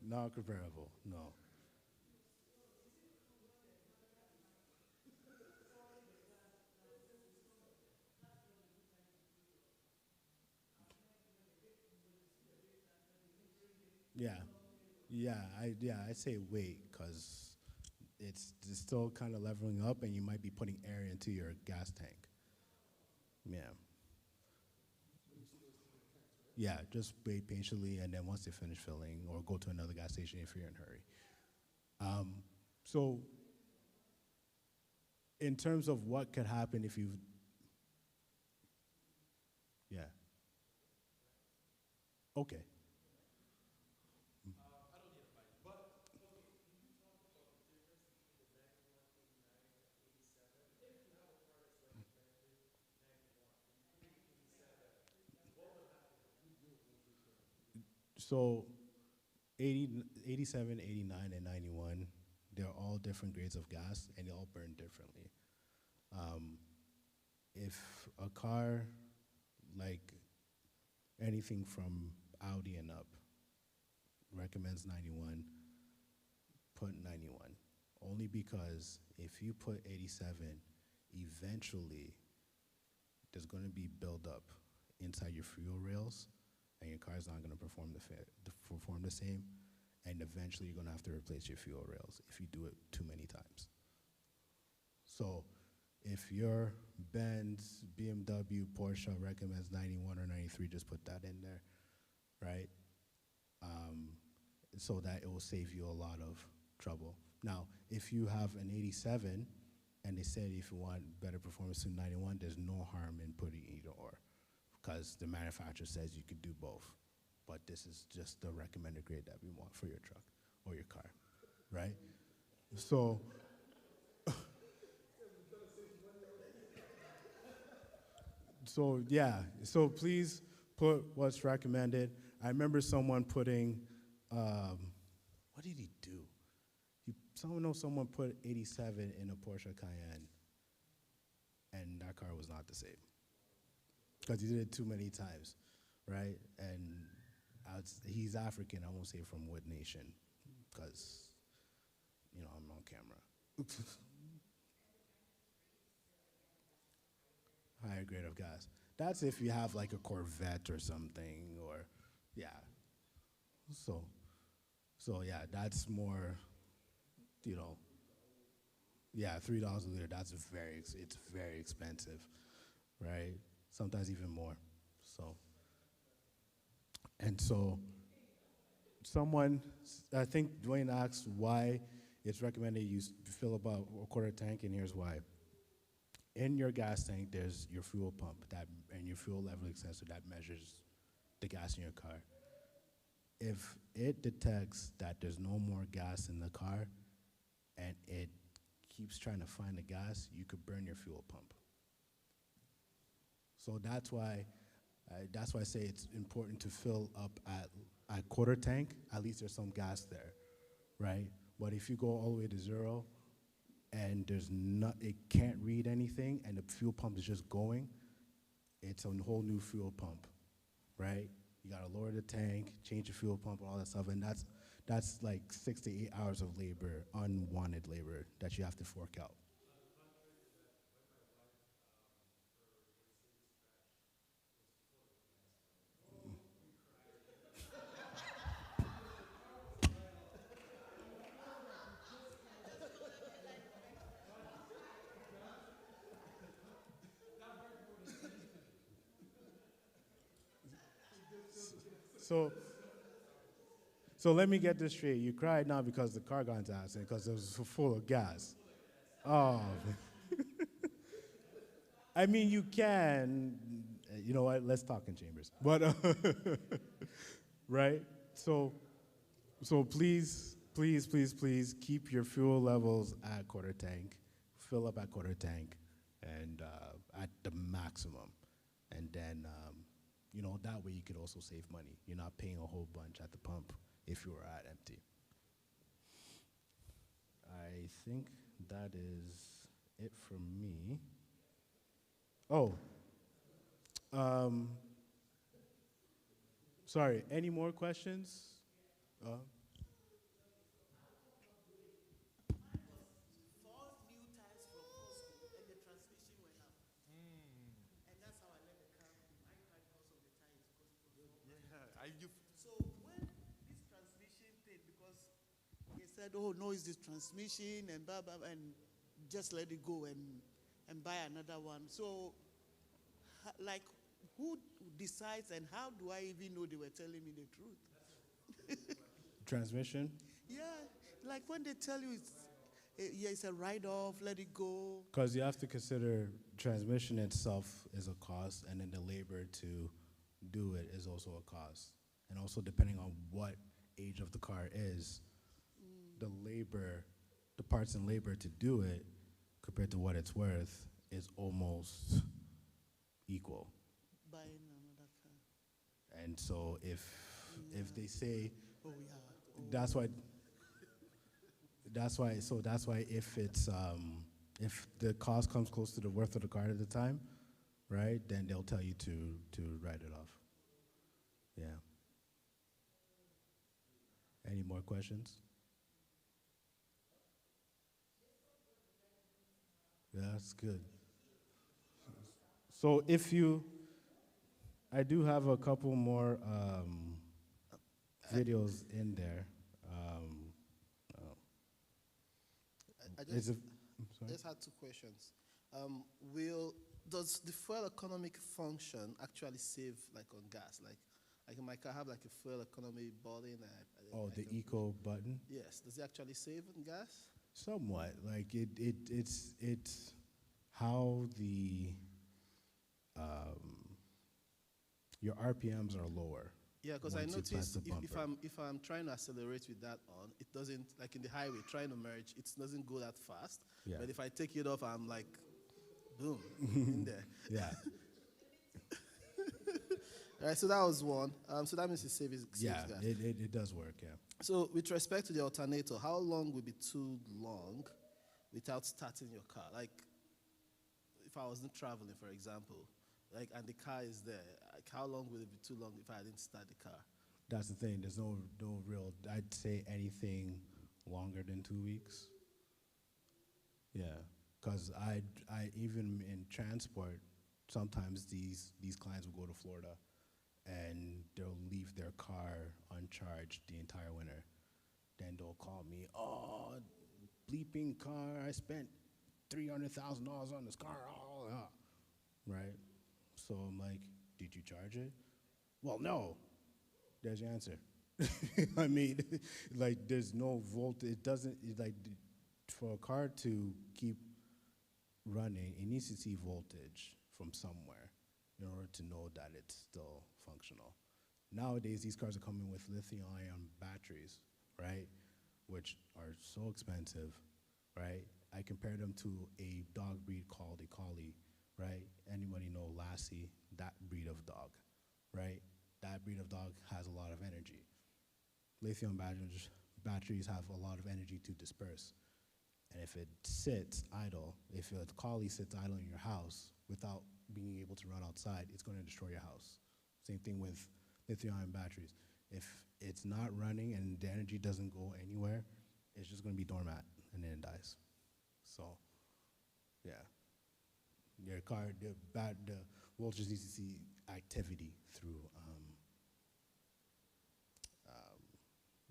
Not comparable, no. I'd say wait, because it's still kind of leveling up, and you might be putting air into your gas tank. Yeah. Yeah, just wait patiently, and then once they finish filling, or go to another gas station if you're in a hurry. So, in terms of what could happen if you, yeah. Okay. So 80, 87, 89, and 91, they're all different grades of gas, and they all burn differently. If a car, like anything from Audi and up, recommends 91, put 91. Only because if you put 87, eventually there's going to be buildup inside your fuel rails, and your car's not going to perform the same, and eventually you're going to have to replace your fuel rails if you do it too many times. So if your Benz, BMW, Porsche recommends 91 or 93, just put that in there, right? So that it will save you a lot of trouble. Now, if you have an 87, and they said if you want better performance to 91, there's no harm in putting either or, because the manufacturer says you could do both. But this is just the recommended grade that we want for your truck or your car, right? So, so please put what's recommended. I remember someone putting, what did he do? Someone put 87 in a Porsche Cayenne, and that car was not the same, because he did it too many times, right? And he's African. I won't say from what nation, because I'm on camera. Higher grade of gas. That's if you have like a Corvette or something, or yeah. So yeah, that's more. Yeah, $3 a liter. It's very expensive, right? Sometimes even more. So someone, I think Dwayne asked why it's recommended you fill about a quarter tank, and here's why. In your gas tank, there's your fuel pump and your fuel leveling sensor that measures the gas in your car. If it detects that there's no more gas in the car, and it keeps trying to find the gas, you could burn your fuel pump. So that's why I say it's important to fill up at quarter tank. At least there's some gas there, right? But if you go all the way to zero, and it can't read anything, and the fuel pump is just going, it's a whole new fuel pump, right? You gotta lower the tank, change the fuel pump, all that stuff, and that's like 6 to 8 hours of labor, unwanted labor, that you have to fork out. So, so let me get this straight. You cried not because the car got into an accident, because it was full of gas. Oh. I mean, you can. You know what? Let's talk in chambers. But right. So please, please, please, please keep your fuel levels at quarter tank. Fill up at quarter tank, and at the maximum, and then that way you could also save money. You're not paying a whole bunch at the pump if you are at empty. I think that is it from me. Oh, sorry. Any more questions? So when this transmission thing, because they said, oh, no, it's the transmission and blah, blah, blah, and just let it go and buy another one. So, like, who decides and how do I even know they were telling me the truth? Transmission? Yeah, like when they tell you it's a write-off, let it go. Because you have to consider transmission itself is a cost, and then the labor to do it is also a cost. And also depending on what age of the car is, the labor, the parts and labor to do it compared to what it's worth is almost equal. Buying another car. And so if they say, Oh, yeah. Oh. that's why if it's if the cost comes close to the worth of the car at the time, right, then they'll tell you to write it off. Yeah. Any more questions? Yeah, that's good. So I do have a couple more videos in there. I just had two questions. Does the fuel economic function actually save like on gas? Like in my car, I have like a fuel economy button. The eco button? Yes. Does it actually save on gas? Somewhat. Like it's how your RPMs are lower. Yeah, because I once you pass noticed the bumper. if I'm trying to accelerate with that on, it doesn't, like in the highway trying to merge, it doesn't go that fast. Yeah. But if I take it off, I'm like, boom, in there. Yeah. All right, so that was one. So that means it saves Yeah, gas. it does work, yeah. So with respect to the alternator, how long would be too long without starting your car? Like, if I wasn't traveling, for example, like, and the car is there, like, how long would it be too long if I didn't start the car? That's the thing. There's no real. I'd say anything longer than 2 weeks. Yeah, because I even in transport, sometimes these clients will go to Florida, and they'll leave their car uncharged the entire winter. Then they'll call me, oh, bleeping car, I spent $300,000 on this car, right? So I'm like, did you charge it? Well, no. There's your answer. I mean, like, there's no voltage. It doesn't, for a car to keep running, it needs to see voltage from somewhere in order to know that it's still functional. Nowadays, these cars are coming with lithium-ion batteries, right, which are so expensive, right? I compare them to a dog breed called a collie, right? Anybody know Lassie, that breed of dog, right? That breed of dog has a lot of energy. Lithium batteries have a lot of energy to disperse. And if it sits idle, if a collie sits idle in your house without being able to run outside, it's going to destroy your house. Same thing with lithium-ion batteries. If it's not running and the energy doesn't go anywhere, it's just going to be doormat and then it dies. So, yeah. Your car, the voltage needs to see activity through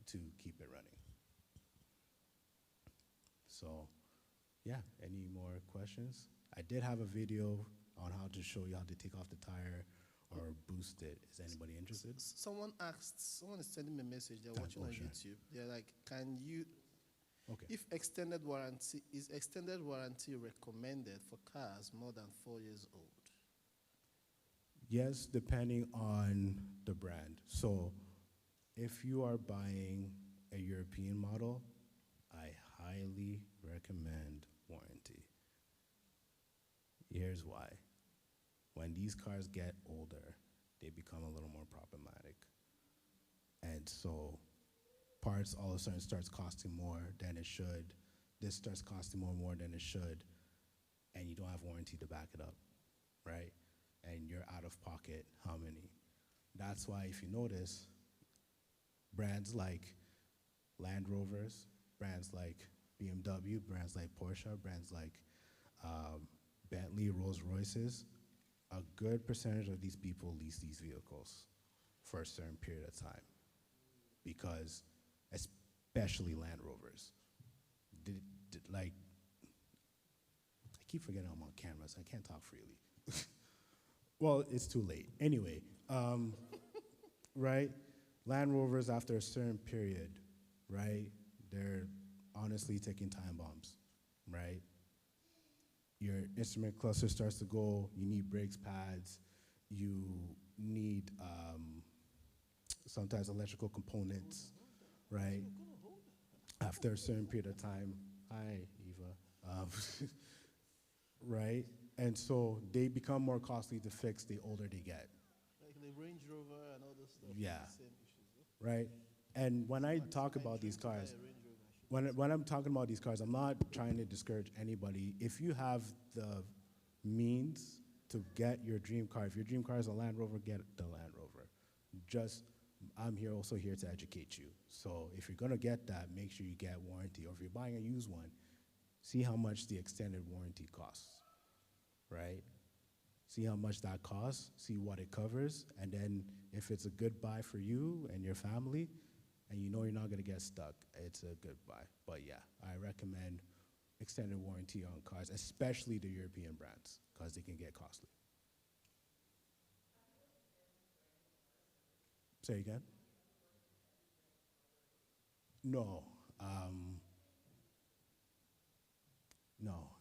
to keep it running. So, yeah, any more questions? I did have a video on how to show you how to take off the tire or boost it. Is anybody interested? Someone is sending me a message. They're watching on sure. YouTube. They're like, can you, Okay. if is extended warranty recommended for cars more than 4 years old? Yes, depending on the brand. So if you are buying a European model, I highly recommend warranty. Here's why. When these cars get older, they become a little more problematic. And so parts all of a sudden starts costing more than it should. This starts costing more than it should, and you don't have warranty to back it up, right? And you're out of pocket how many? That's why if you notice, brands like Land Rovers, brands like BMW, brands like Porsche, brands like Bentley, Rolls Royces, a good percentage of these people lease these vehicles for a certain period of time, because especially Land Rovers, like, I keep forgetting I'm on camera, so I can't talk freely. Well, it's too late. Anyway, right? Land Rovers, after a certain period, right, they're honestly taking time bombs, right? Your instrument cluster starts to go, you need brakes pads, you need sometimes electrical components, right? After a certain period of time, hi, Eva, right? And so they become more costly to fix the older they get. Like the Range Rover and all those stuff. Yeah. The same issues, huh? Right? And when I talk about these cars, when I'm talking about these cars, I'm not trying to discourage anybody. If you have the means to get your dream car, if your dream car is a Land Rover, get the Land Rover. I'm also here to educate you. So if you're gonna get that, make sure you get warranty. Or if you're buying a used one, see how much the extended warranty costs, right? See how much that costs, see what it covers, and then if it's a good buy for you and your family, and you know you're not gonna get stuck, it's a good buy. But yeah, I recommend extended warranty on cars, especially the European brands, because they can get costly. Say again? No,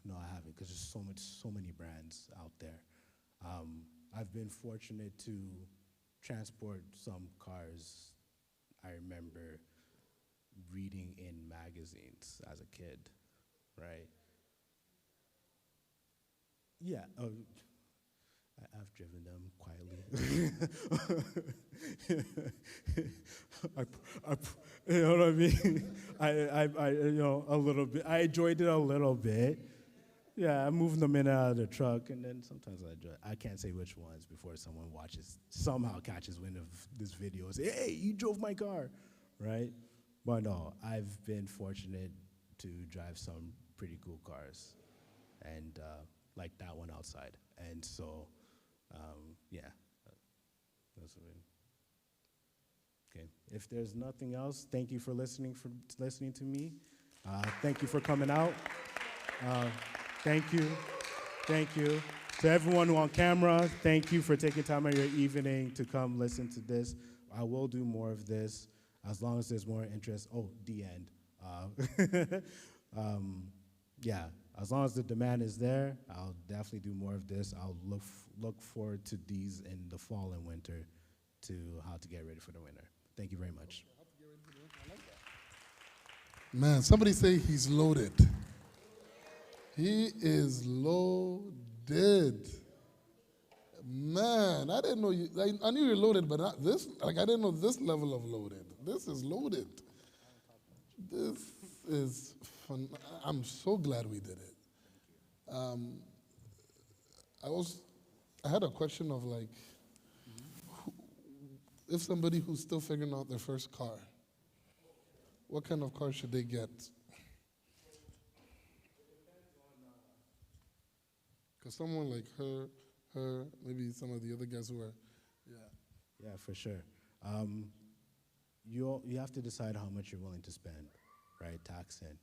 no, I haven't, because there's so many brands out there. I've been fortunate to transport some cars. I remember reading in magazines as a kid, right? Yeah, I've driven them quietly. You know what I mean? A little bit. I enjoyed it a little bit. Yeah, I moved them in and out of the truck, and then sometimes I can't say which ones before someone somehow catches wind of this video and say, hey, you drove my car, right? But no, I've been fortunate to drive some pretty cool cars, and like that one outside. And so, yeah, that's what okay. If there's nothing else, thank you for listening to me. Thank you for coming out. Thank you. To everyone who on camera, thank you for taking time out of your evening to come listen to this. I will do more of this as long as there's more interest. Oh, the end. Yeah, as long as the demand is there, I'll definitely do more of this. I'll look forward to these in the fall and winter to how to get ready for the winter. Thank you very much. Man, somebody say he's loaded. He is loaded. Man, I didn't know you. I knew you were loaded, but not this. Like, I didn't know this level of loaded. This is loaded. This is fun. I'm so glad we did it. I had a question of like, if somebody who's still figuring out their first car, what kind of car should they get? Because someone like her, maybe some of the other guys who are, yeah. Yeah, for sure. You have to decide how much you're willing to spend, right? Tax in,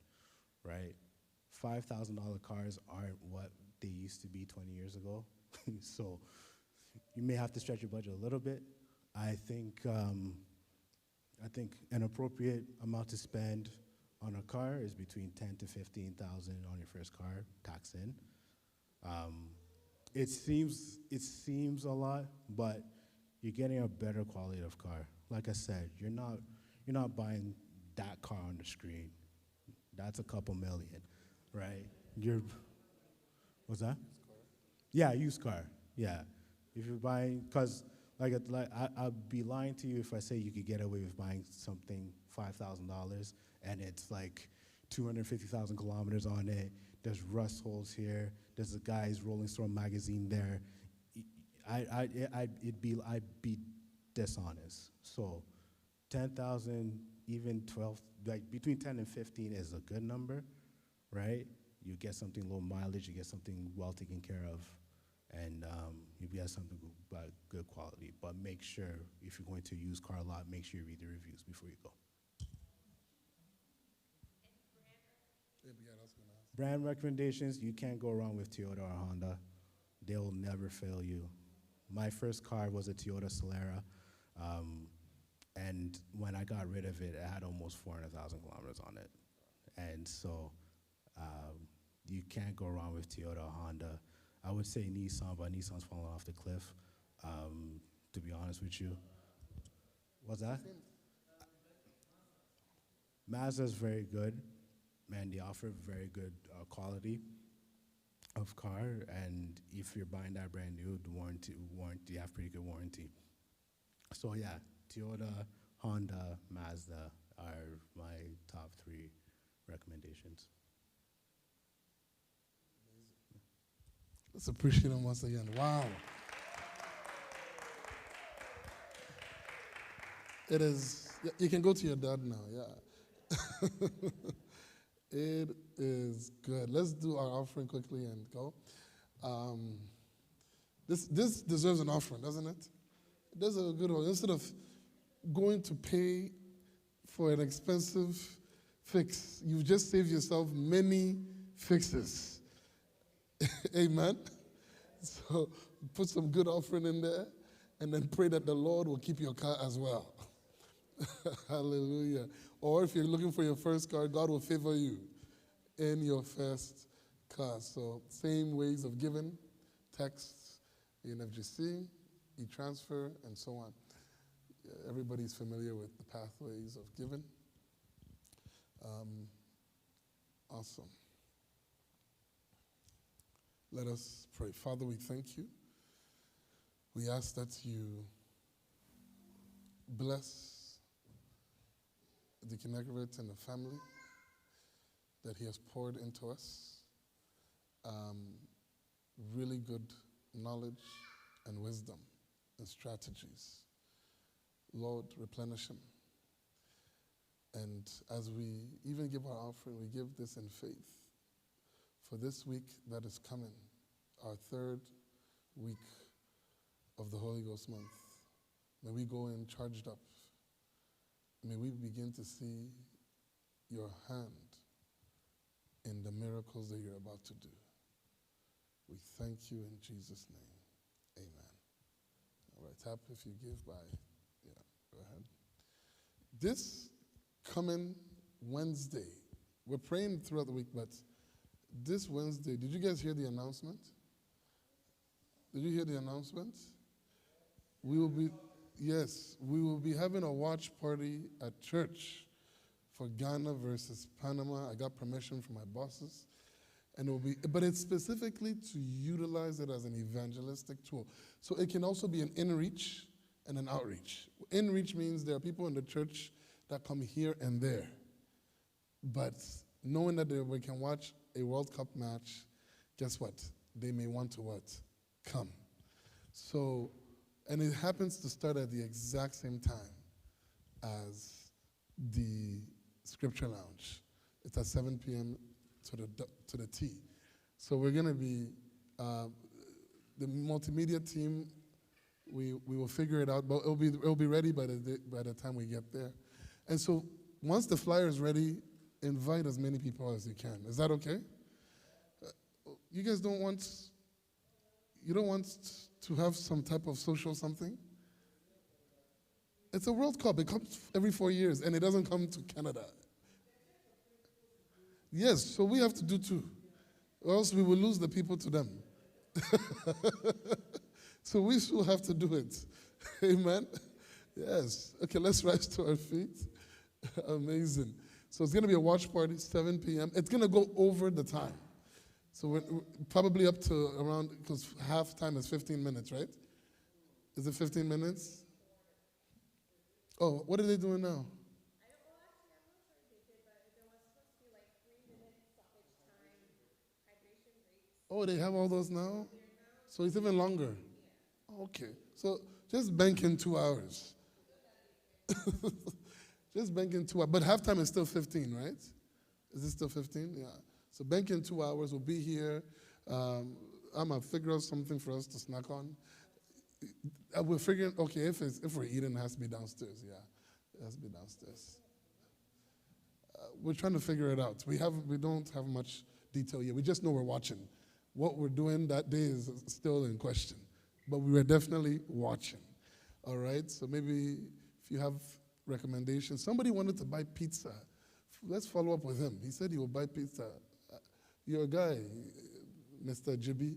right? $5,000 cars aren't what they used to be 20 years ago. So you may have to stretch your budget a little bit. I think an appropriate amount to spend on a car is between 10 to 15,000 on your first car, tax in. It seems a lot, but you're getting a better quality of car. Like I said, you're not buying that car on the screen. That's a couple million, right? What's that? Yeah, used car. Yeah, if you're buying, cause I'd be lying to you if I say you could get away with buying something $5,000 and it's like 250,000 kilometers on it. There's rust holes here. There's a guy's Rolling Stone magazine there. I'd be dishonest. So 10,000, even 12, like between 10 and 15 is a good number, right? You get something low mileage, you get something well taken care of, and you get something good quality. But make sure, if you're going to use car a lot, make sure you read the reviews before you go. Brand recommendations, you can't go wrong with Toyota or Honda. They will never fail you. My first car was a Toyota Solara, and when I got rid of it, it had almost 400,000 kilometers on it. And so you can't go wrong with Toyota or Honda. I would say Nissan, but Nissan's fallen off the cliff, to be honest with you. What's that? Mazda's very good, and they offer very good quality of car, and if you're buying that brand new, the warranty, you have pretty good warranty. So yeah, Toyota, Honda, Mazda are my top 3 recommendations. Let's appreciate them once again. Wow. It is, you can go to your dad now, yeah. It is good. Let's do our offering quickly and go. This deserves an offering, doesn't it? It does a good one. Instead of going to pay for an expensive fix, you've just saved yourself many fixes. Amen? So put some good offering in there and then pray that the Lord will keep your car as well. Hallelujah. Or if you're looking for your first car, God will favor you in your first car. So same ways of giving, texts, ANFGC, e-transfer, and so on. Everybody's familiar with the pathways of giving. Awesome. Let us pray. Father, we thank you. We ask that you bless Deacon Everett and the family that he has poured into us. Really good knowledge and wisdom and strategies. Lord, replenish him. And as we even give our offering, we give this in faith. For this week that is coming, our 3rd week of the Holy Ghost month, may we go in charged up. May we begin to see your hand in the miracles that you're about to do. We thank you in Jesus' name. Amen. All right, tap if you give by. Yeah, go ahead. This coming Wednesday, we're praying throughout the week, but this Wednesday, did you guys hear the announcement? Did you hear the announcement? We will be having a watch party at church for Ghana versus Panama. I got permission from my bosses. And but it's specifically to utilize it as an evangelistic tool. So it can also be an in-reach and an outreach. In-reach means there are people in the church that come here and there. But knowing that we can watch a World Cup match, guess what? They may want to what? Come. So, and it happens to start at the exact same time as the Scripture Lounge. It's at 7 p.m. to the T. So we're going to be, the multimedia team, we will figure it out, but it'll be ready by the time we get there. And so once the flyer is ready, invite as many people as you can. Is that okay? You guys don't want to have some type of social something? It's a World Cup. It comes every 4 years, and it doesn't come to Canada. Yes, so we have to do too, or else we will lose the people to them. So we still have to do it. Amen? Yes. Okay, let's rise to our feet. Amazing. So it's going to be a watch party, 7 p.m. It's going to go over the time. So we're probably up to around, because half time is 15 minutes, right? Is it 15 minutes? Oh, what are they doing now? Oh, they have all those now? So it's even longer. Okay. So just bank in 2 hours. Just bank in 2 hours. But halftime is still 15, right? Is it still 15? Yeah. So bank in 2 hours. We'll be here. I'm going to figure out something for us to snack on. We're figuring, okay, if we're eating, it has to be downstairs. Yeah. It has to be downstairs. We're trying to figure it out. We don't have much detail yet. We just know we're watching. What we're doing that day is still in question. But we were definitely watching. All right? So maybe if you have recommendations. Somebody wanted to buy pizza. Let's follow up with him. He said he will buy pizza. You're a guy, Mr. Jibi.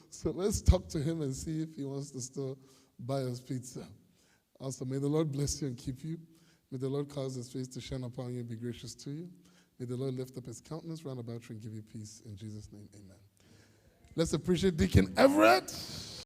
So let's talk to him and see if he wants to still buy us pizza. Also, may the Lord bless you and keep you. May the Lord cause his face to shine upon you and be gracious to you. May the Lord lift up his countenance round about you and give you peace. In Jesus' name, amen. Let's appreciate Deacon Everett.